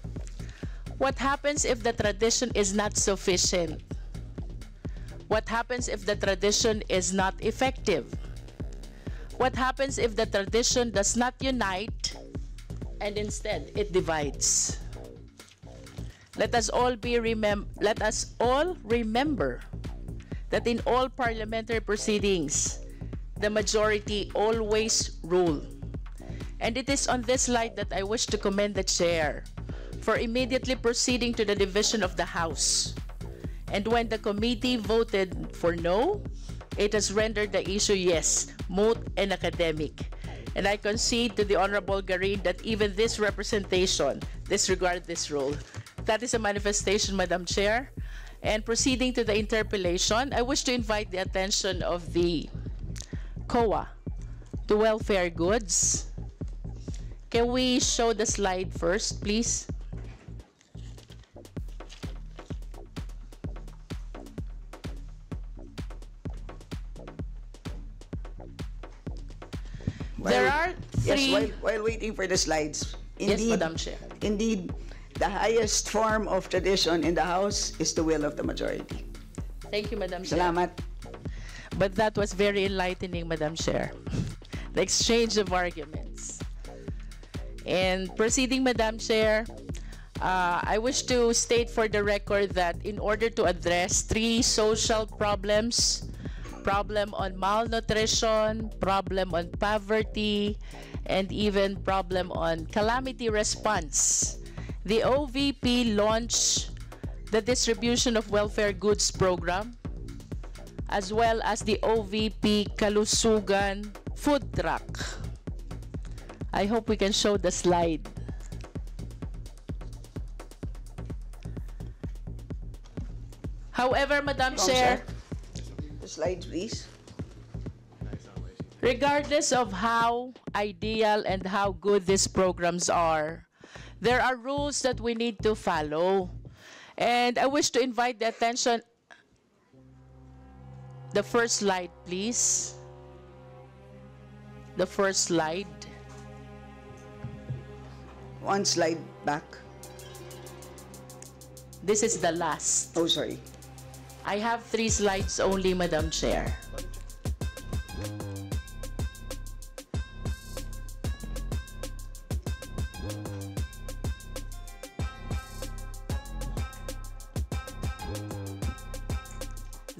what happens if the tradition is not sufficient? What happens if the tradition is not effective? What happens if the tradition does not unite and instead it divides? Let us all remember that in all parliamentary proceedings, the majority always rule. And it is on this light that I wish to commend the chair for immediately proceeding to the division of the House. And when the committee voted for no, it has rendered the issue yes, moot and academic. And I concede to the Honorable Garin that even this representation disregard this rule. That is a manifestation, Madam Chair. And proceeding to the interpellation, I wish to invite the attention of the COA to welfare goods. Can we show the slide first, please? There are three... Yes, while waiting for the slides. Indeed, Yes, Madam Chair. Indeed, the highest form of tradition in the House is the will of the majority. Thank you, Madam Chair. Salamat. But that was very enlightening, Madam Chair. The exchange of arguments. And proceeding, Madam Chair, I wish to state for the record that in order to address three social problems, problem on malnutrition, problem on poverty, and even problem on calamity response, the OVP launched the distribution of welfare goods program, as well as the OVP Kalusugan food truck. I hope we can show the slide. However, Madam Chair, the slides, please. Regardless of how ideal and how good these programs are, there are rules that we need to follow. And I wish to invite the attention. The first slide, please. The first slide. one slide back. This is the last. Oh, sorry. I have 3 slides only, Madam Chair.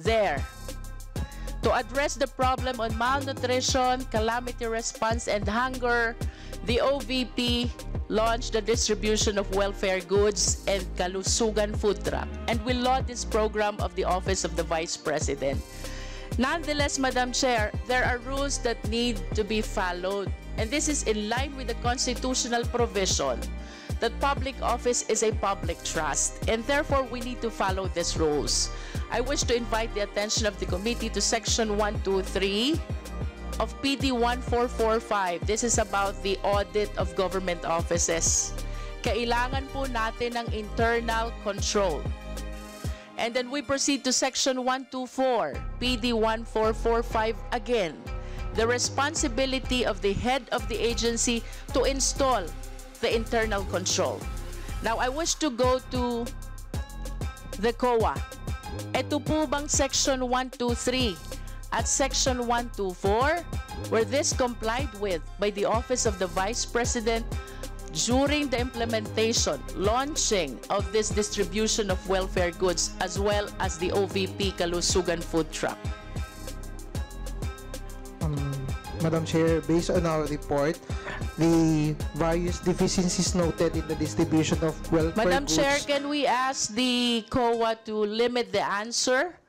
There. To address the problem on malnutrition, calamity response, and hunger, the OVP launched the distribution of welfare goods and Kalusugan food truck, and will launch this program of the Office of the Vice President. Nonetheless, Madam Chair, there are rules that need to be followed, and this is in line with the constitutional provision that public office is a public trust, and therefore we need to follow these rules. I wish to invite the attention of the committee to Section 123 of PD 1445. This is about the audit of government offices. Kailangan po natin ng internal control. And then we proceed to Section 124, PD 1445 again. The responsibility of the head of the agency to install the internal control. Now, I wish to go to the COA. Ito po bang Section 123 at Section 124, were this complied with by the Office of the Vice President during the implementation, launching of this distribution of welfare goods, as well as the OVP Kalusugan food truck? Madam Chair, based on our report, the various deficiencies noted in the distribution of welfare Madam goods... Chair, can we ask the COA to limit the answer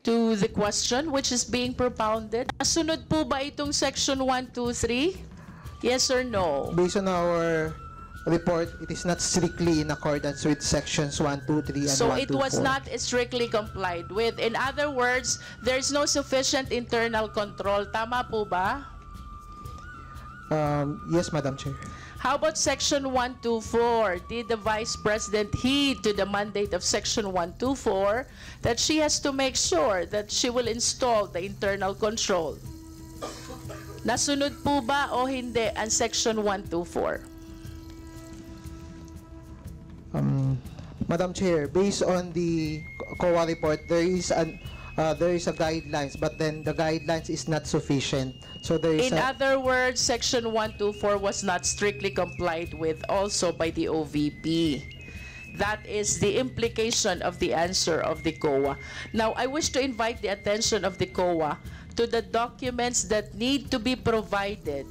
to the question which is being propounded? Sunod po ba itong Section 123? Yes or no? Based on our report, it is not strictly in accordance with Sections 1, 2, 3, and 1, 2, 4. So it was not strictly complied with. In other words, there's no sufficient internal control. Tama po ba? Yes, Madam Chair. How about Section 124? Did the Vice President heed to the mandate of Section 124 that she has to make sure that she will install the internal control? Nasunod po ba o hindi ang Section 124? Madam Chair, based on the COA report, there is a guidelines, but then the guidelines is not sufficient. So there is In other words, Section 124 was not strictly complied with also by the OVP. That is the implication of the answer of the COA. Now, I wish to invite the attention of the COA to the documents that need to be provided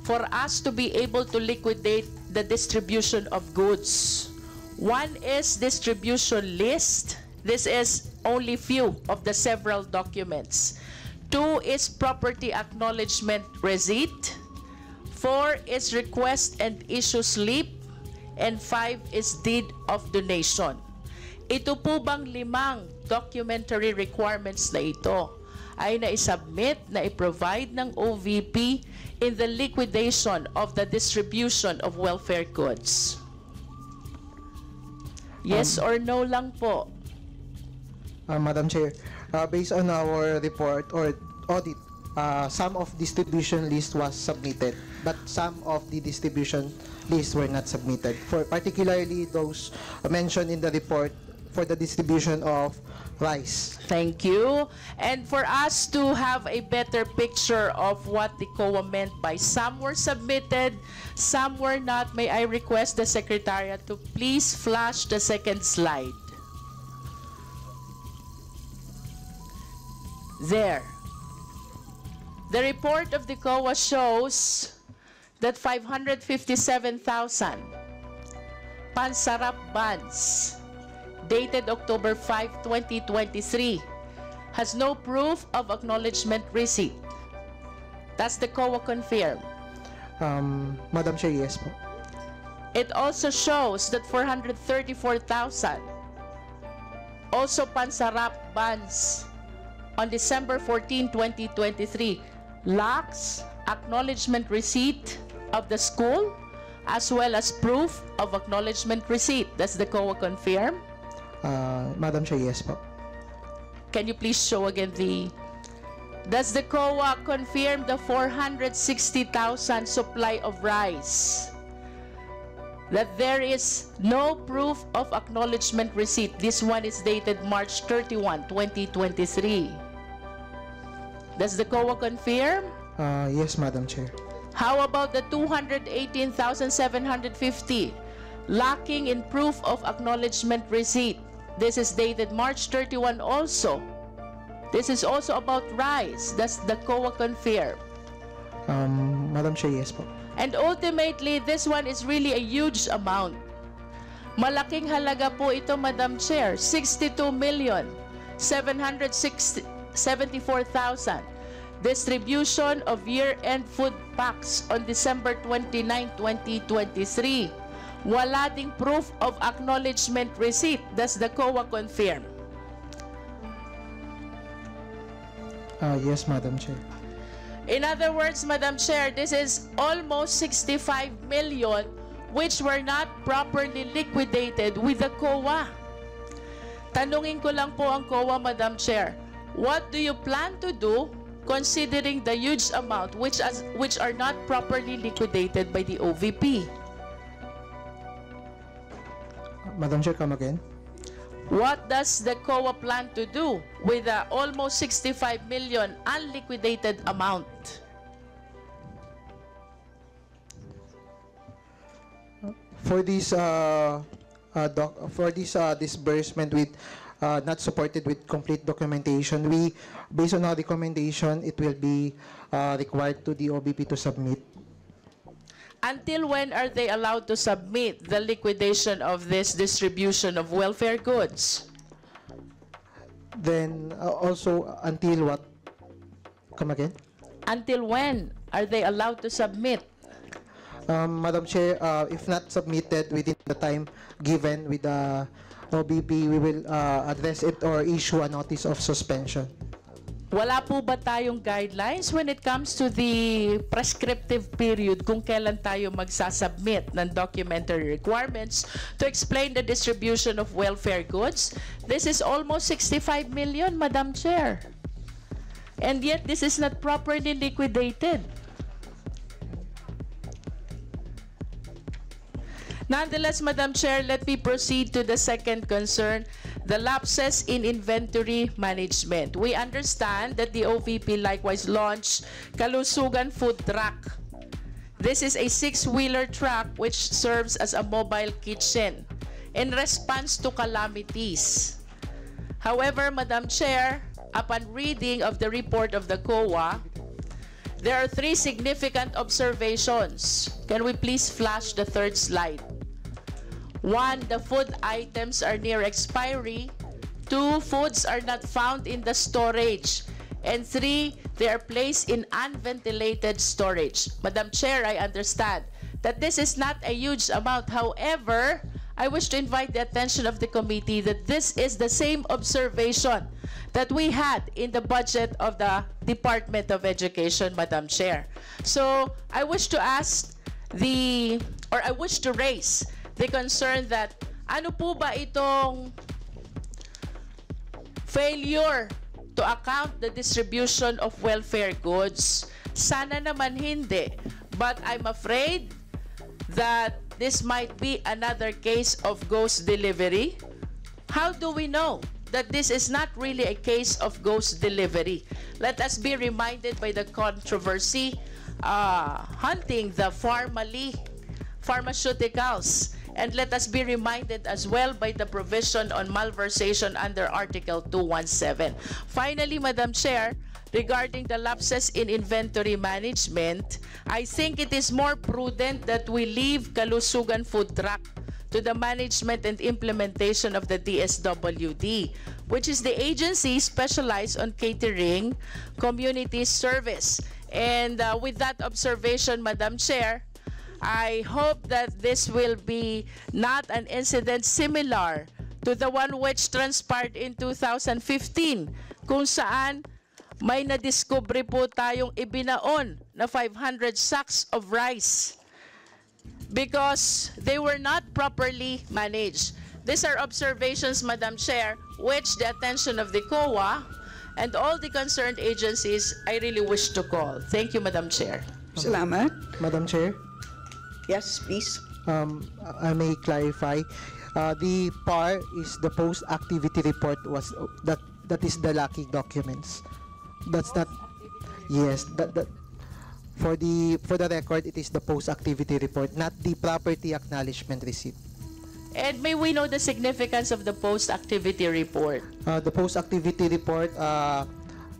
for us to be able to liquidate the distribution of goods. One is distribution list. This is only few of the several documents. 2 is property acknowledgement receipt. 4 is request and issue slip. And 5 is deed of donation. Ito po bang 5 documentary requirements na ito ay na-submit, na-provide ng OVP in the liquidation of the distribution of welfare goods? Yes or no lang po? Madam Chair, based on our report or audit, some of distribution list was submitted, but some of the distribution lists were not submitted. For particularly those mentioned in the report for the distribution of rice. Thank you. And for us to have a better picture of what the COA meant by some were submitted, some were not, may I request the Secretariat to please flash the second slide. There. The report of the COA shows that 557,000 Pansarap buns dated October 5, 2023 has no proof of acknowledgement receipt. Does the COA confirm? Madam Chair, yes po. It also shows that 434,000 also Pansarap buns on December 14, 2023 lacks acknowledgement receipt of the school as well as proof of acknowledgement receipt. Does the COA confirm? Madam Chair, yes po. Can you please show again the... Does the COA confirm the 460,000 supply of rice that there is no proof of acknowledgement receipt. This one is dated March 31, 2023. Does the COA confirm? Yes, Madam Chair. How about the 218,750 lacking in proof of acknowledgement receipt? This is dated March 31 also. This is also about rice. Does the COA confirm? Madam Chair, yes po. And ultimately, this one is really a huge amount. Malaking halaga po ito, Madam Chair. 62,774,000. Distribution of year-end food packs on December 29, 2023. Wala ding proof of acknowledgement receipt. Does the COA confirm? Yes, Madam Chair. In other words, Madam Chair, this is almost 65 million which were not properly liquidated with the COA. Tanungin ko lang po ang COA, Madam Chair, what do you plan to do considering the huge amount which are not properly liquidated by the OVP? Madam Chair, come again. What does the COA plan to do with the almost 65 million unliquidated amount? For this disbursement with not supported with complete documentation, we, based on our recommendation, it will be required to the OBP to submit. Until when are they allowed to submit the liquidation of this distribution of welfare goods? Then also until what? Come again? Until when are they allowed to submit? Madam Chair, if not submitted within the time given with the OBP, we will address it or issue a notice of suspension. Wala po ba tayong guidelines when it comes to the prescriptive period kung kailan tayo magsasubmit ng documentary requirements to explain the distribution of welfare goods? This is almost 65 million, Madam Chair. And yet, this is not properly liquidated. Nonetheless, Madam Chair, let me proceed to the second concern, the lapses in inventory management. We understand that the OVP likewise launched Kalusugan Food Truck. This is a 6-wheeler truck which serves as a mobile kitchen in response to calamities. However, Madam Chair, upon reading of the report of the COA, there are 3 significant observations. Can we please flash the third slide? 1, the food items are near expiry. 2, foods are not found in the storage. And 3, they are placed in unventilated storage. Madam Chair, I understand that this is not a huge amount. However, I wish to invite the attention of the committee that this is the same observation that we had in the budget of the Department of Education, Madam Chair. So, I wish to ask I wish to raise the concern that ano po ba itong failure to account the distribution of welfare goods? Sana naman hindi. But I'm afraid that this might be another case of ghost delivery. How do we know that this is not really a case of ghost delivery? Let us be reminded by the controversy hunting the pharmaceuticals. And let us be reminded as well by the provision on malversation under Article 217. Finally, Madam Chair, regarding the lapses in inventory management, I think it is more prudent that we leave Kalusugan Food Truck to the management and implementation of the DSWD, which is the agency specialized on catering community service. And with that observation, Madam Chair, I hope that this will be not an incident similar to the one which transpired in 2015, kung saan may nadiskubre po tayong ibinaon na 500 sacks of rice because they were not properly managed. These are observations, Madam Chair, which the attention of the COA and all the concerned agencies I really wish to call. Thank you, Madam Chair. Salamat. Madam Chair? Yes, please. I may clarify. The PAR is the post-activity report was that is the lacking documents. That's not. Yes, that for the record, it is the post-activity report, not the property acknowledgement receipt. And may we know the significance of the post-activity report? The post-activity report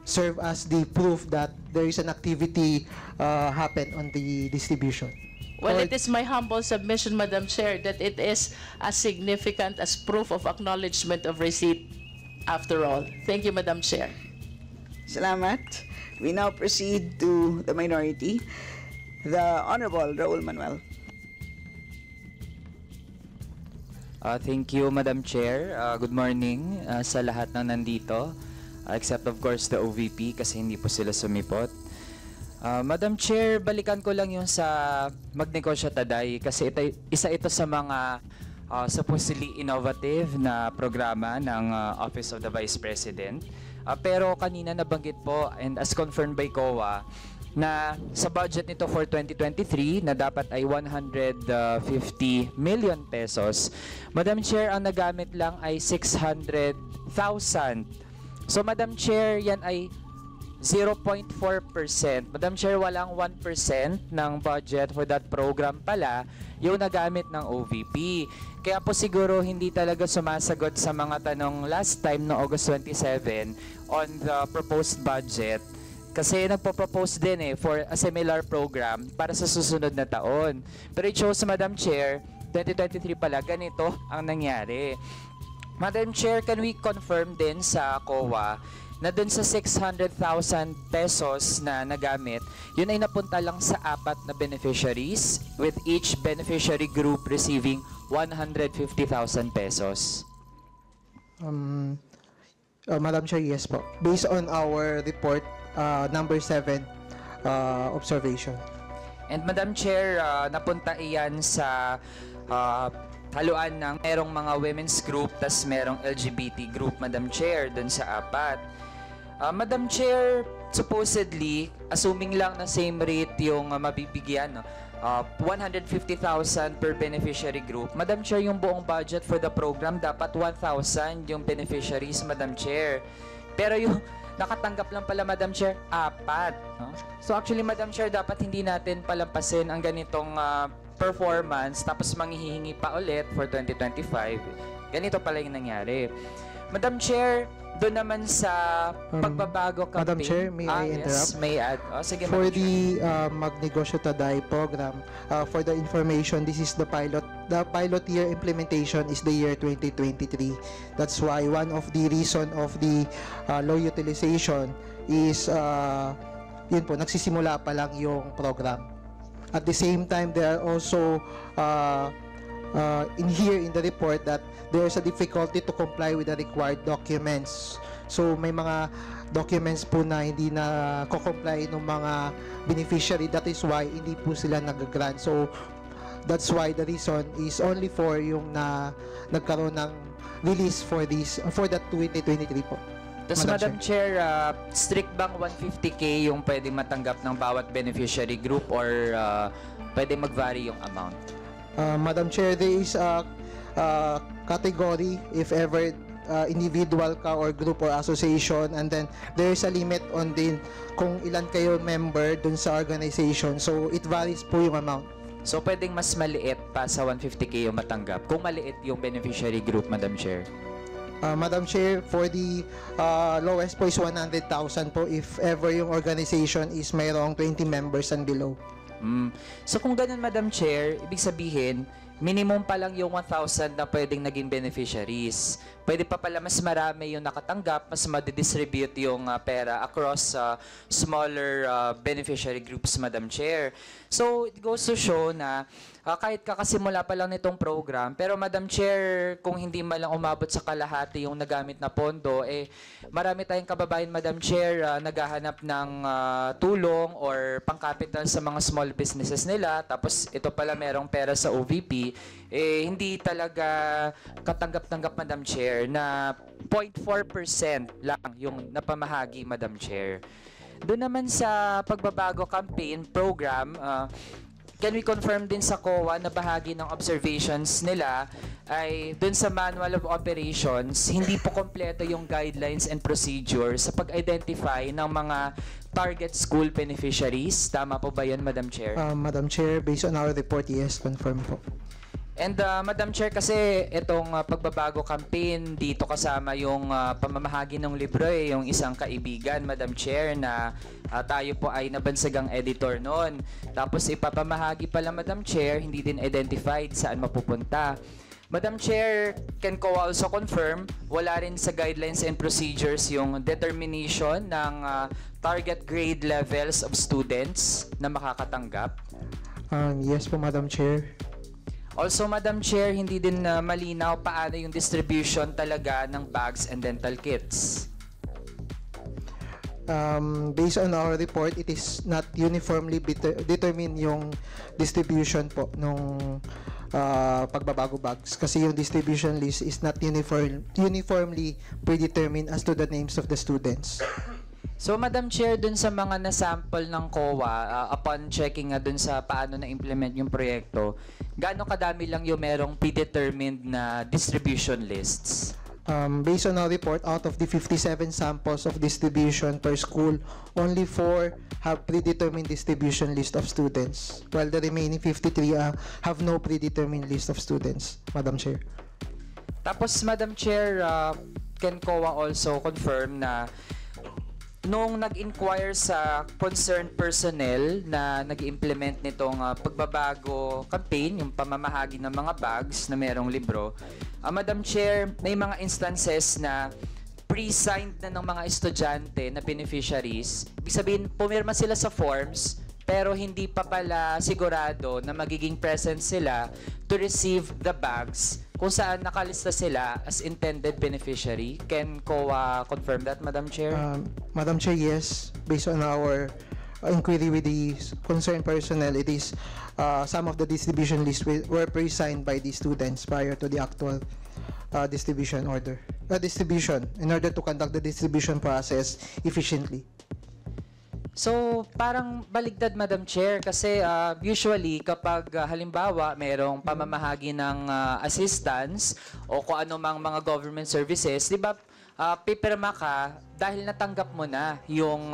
serve as the proof that there is an activity happened on the distribution. Well, it is my humble submission, Madam Chair, that it is as significant as proof of acknowledgement of receipt after all. Thank you, Madam Chair. Salamat. We now proceed to the minority. The Honorable Raul Manuel. Thank you, Madam Chair. Good morning sa lahat ng nandito, except of course the OVP kasi hindi po sila sumipot. Madam Chair, balikan ko lang yung sa Magnegosyo Taday kasi isa ito sa mga supposedly innovative na programa ng Office of the Vice President. Pero kanina nabanggit po and as confirmed by COA na sa budget nito for 2023 na dapat ay 150 million pesos. Madam Chair, ang nagamit lang ay 600,000. So Madam Chair, yan ay 0.4%. Madam Chair, walang 1% ng budget for that program pala yung nagamit ng OVP. Kaya po siguro hindi talaga sumasagot sa mga tanong last time no August 27 on the proposed budget. Kasi nagpo-propose din for a similar program para sa susunod na taon. Pero it shows, Madam Chair, 2023 pala, ganito ang nangyari. Madam Chair, can we confirm din sa COA na dun sa 600,000 pesos na nagamit, yun ay napunta lang sa 4 na beneficiaries with each beneficiary group receiving 150,000 pesos? Madam Chair, yes po. Based on our report, number 7 observation. And Madam Chair, napunta iyan sa haluan ng merong mga women's group tas merong LGBT group, Madam Chair, dun sa 4. Madam Chair, supposedly, assuming lang na same rate yung mabibigyan, 150,000 per beneficiary group. Madam Chair, yung buong budget for the program dapat 1,000 yung beneficiaries, Madam Chair. Pero yung nakatanggap lang pala, Madam Chair, 4. So actually, Madam Chair, dapat hindi natin palampasin ang ganitong performance tapos manghihingi pa ulit for 2025. Ganito pala yung nangyari. Madam Chair, doon naman sa pagbabago campaign. Madam Chair, may I interrupt? Yes, may add. Sige, for Madam the Magnegosyo Taday program, for the information, this is the pilot. The pilot year implementation is the year 2023. That's why one of the reason of the low utilization is yun po, nagsisimula pa lang yung program. At the same time, there are also in the report that there's a difficulty to comply with the required documents. So may mga documents po na hindi na co-comply ng mga beneficiary. That is why hindi po sila nag-grant. So that's why the reason is only for yung nagkaroon ng release for that 2023 po. Tapos Madam Chair, strict bang 150K yung pwedeng matanggap ng bawat beneficiary group or pwedeng mag-vary yung amount? Madam Chair, there is a category if ever individual ka or group or association, and then there is a limit on din kung ilan kayo member dun sa organization. So it varies po yung amount. So pwedeng mas maliit pa sa 150K yung matanggap kung maliit yung beneficiary group, Madam Chair? Madam Chair, for the lowest po is 100,000 po if ever yung organization is mayroong 20 members and below. So kung ganun, Madam Chair, ibig sabihin, minimum pa lang yung 1,000 na pwedeng naging beneficiaries. Pwede pa pala mas marami yung nakatanggap, mas madidistribute yung pera across smaller beneficiary groups, Madam Chair. So it goes to show na kahit kakasimula pa lang nitong program, pero Madam Chair, kung hindi man lang umabot sa kalahati yung nagamit na pondo, marami tayong kababayan, Madam Chair, naghahanap ng tulong or pangkapital sa mga small businesses nila, tapos ito pala merong pera sa OVP, hindi talaga katanggap-tanggap, Madam Chair, na 0.4% lang yung napamahagi, Madam Chair. Doon naman sa pagbabago campaign program, can we confirm din sa COA na bahagi ng observations nila ay dun sa Manual of Operations, hindi po kompleto yung guidelines and procedures sa pag-identify ng mga target school beneficiaries. Tama po ba yun, Madam Chair? Madam Chair, based on our report, yes, confirm po. And Madam Chair, kasi itong pagbabago campaign, dito kasama yung pamamahagi ng libro, yung isang kaibigan, Madam Chair, na tayo po ay nabansagang editor noon. Tapos ipapamahagi pala, Madam Chair, hindi din identified saan mapupunta. Madam Chair, can COA also confirm, wala rin sa guidelines and procedures yung determination ng target grade levels of students na makakatanggap? Yes po, Madam Chair. Also, Madam Chair, hindi din malinaw paano yung distribution talaga ng bags and dental kits. Based on our report, it is not uniformly determined yung distribution po nung pagbabago bags. Kasi yung distribution list is not uniformly predetermined as to the names of the students. So, Madam Chair, dun sa mga nasample ng COA, upon checking dun sa paano na-implement yung proyekto, gaano kadami lang yung merong predetermined na distribution lists? Based on our report, out of the 57 samples of distribution per school, only 4 have predetermined distribution list of students, while the remaining 53 have no predetermined list of students, Madam Chair. Tapos, Madam Chair, can COA also confirm na nung nag-inquire sa concerned personnel na nag-implement nitong pagbabago campaign, yung pamamahagi ng mga bags na merong libro, Madam Chair, may mga instances na pre-signed na ng mga estudyante na beneficiaries. Ibig sabihin, pumirma sila sa forms, pero hindi pa pala sigurado na magiging present sila to receive the bags kung saan nakalista sila as intended beneficiary. Can COA confirm that, Madam Chair? Madam Chair, yes. Based on our inquiry with the concerned personnel, it is some of the distribution lists were pre-signed by the students prior to the actual distribution in order to conduct the distribution process efficiently. So, parang baligtad, Madam Chair, kasi usually kapag halimbawa mayroong pamamahagi ng assistance o kung ano mang mga government services, di ba, pipirma ka dahil natanggap mo na yung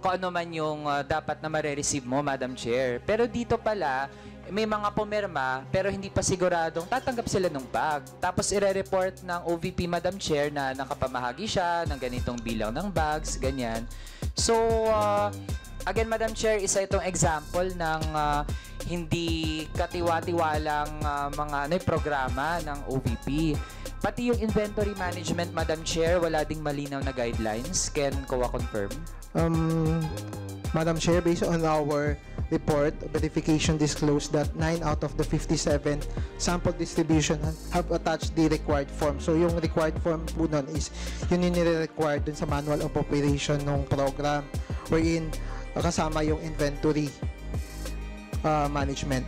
kung ano man yung dapat na mare-receive mo, Madam Chair. Pero dito pala, may mga pumirma pero hindi pa siguradong tatanggap sila ng bag. Tapos ire-report ng OVP, Madam Chair, na nakapamahagi siya ng ganitong bilang ng bags, ganyan. So, again, Madam Chair, isa itong example ng hindi katiwa-tiwalang mga programa ng OVP. Pati yung inventory management, Madam Chair, wala ding malinaw na guidelines. Can COA confirm? Madam Chair, based on our report, verification disclosed that 9 out of the 57 sample distribution have attached the required form. So yung required form po nun is yun yung nire-required dun sa manual of operation ng program wherein kasama yung inventory management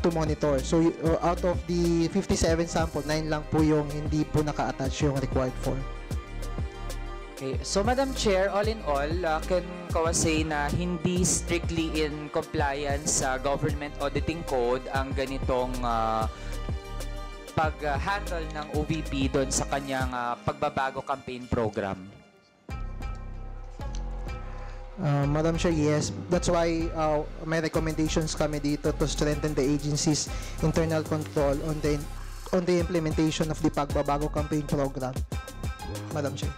to monitor. So out of the 57 sample, 9 lang po yung hindi po naka-attach yung required form. Okay. So, Madam Chair, all in all, can COA say na hindi strictly in compliance sa Government Auditing Code ang ganitong pag-handle ng OVP doon sa kanyang pagbabago campaign program? Madam Chair, yes. That's why may recommendations kami dito to strengthen the agency's internal control on the implementation of the pagbabago campaign program. Madam Chair.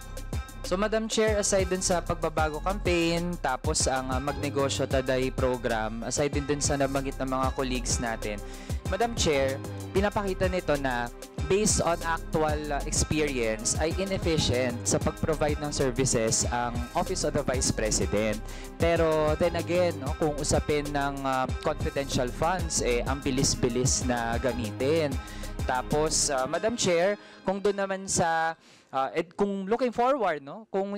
So, Madam Chair, aside dun sa pagbabago campaign, tapos ang Magnegosyo Taday program, aside din dun sa nabanggit ng mga colleagues natin, Madam Chair, pinapakita nito na based on actual experience ay inefficient sa pag-provide ng services ang Office of the Vice President. Pero then again, kung usapin ng confidential funds, ang bilis-bilis na gamitin. Tapos, Madam Chair, kung doon naman sa kung looking forward, kung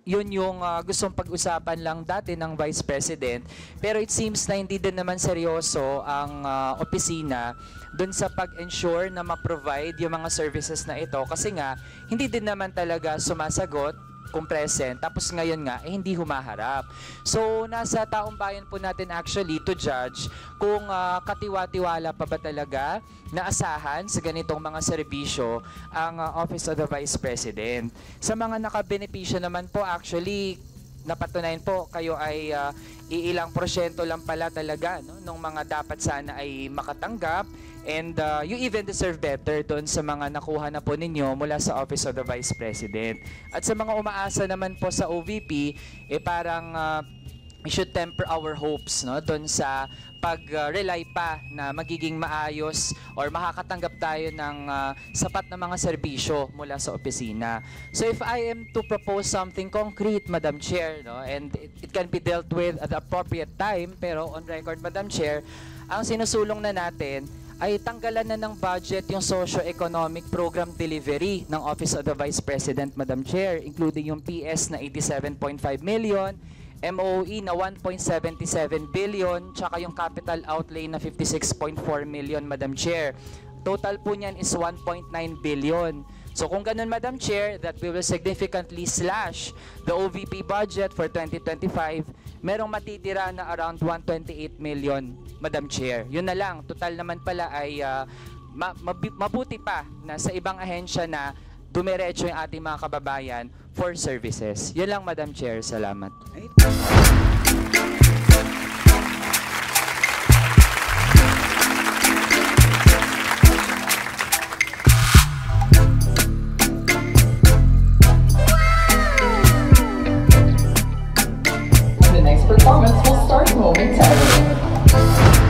yun yung gustong pag-usapan lang dati ng Vice President, pero it seems na hindi din naman seryoso ang opisina dun sa pag-ensure na ma-provide yung mga services na ito kasi nga hindi din naman talaga sumasagot kung present, tapos ngayon nga, hindi humaharap. So, nasa taong bayan po natin actually to judge kung katiwa-tiwala pa ba talaga na asahan sa ganitong mga serbisyo ang Office of the Vice President. Sa mga nakabenepisyo naman po, actually, napatunayan po kayo ay iilang porsyento lang pala talaga, no, nung mga dapat sana ay makatanggap, and you even deserve better doon sa mga nakuha na po ninyo mula sa Office of the Vice President. At sa mga umaasa naman po sa OVP, parang we should temper our hopes, no, doon sa pag-rely pa na magiging maayos or makakatanggap tayo ng sapat na mga serbisyo mula sa opisina. So if I am to propose something concrete, Madam Chair, no, and it can be dealt with at the appropriate time, pero on record, Madam Chair, ang sinusulong na natin ay tanggalan na ng budget yung socio-economic program delivery ng Office of the Vice President, Madam Chair, including yung PS na 87.5 million, MOE na 1.77 billion, tsaka yung capital outlay na 56.4 million, Madam Chair. Total po niyan is 1.9 billion. So kung ganun, Madam Chair, that we will significantly slash the OVP budget for 2025, merong matitira na around 128 million, Madam Chair. Yun na lang, total naman pala ay mabuti pa na sa ibang ahensya na dumiretso yung ating mga kababayan for services. Yun lang, Madam Chair. Salamat. The next performance will start momentarily.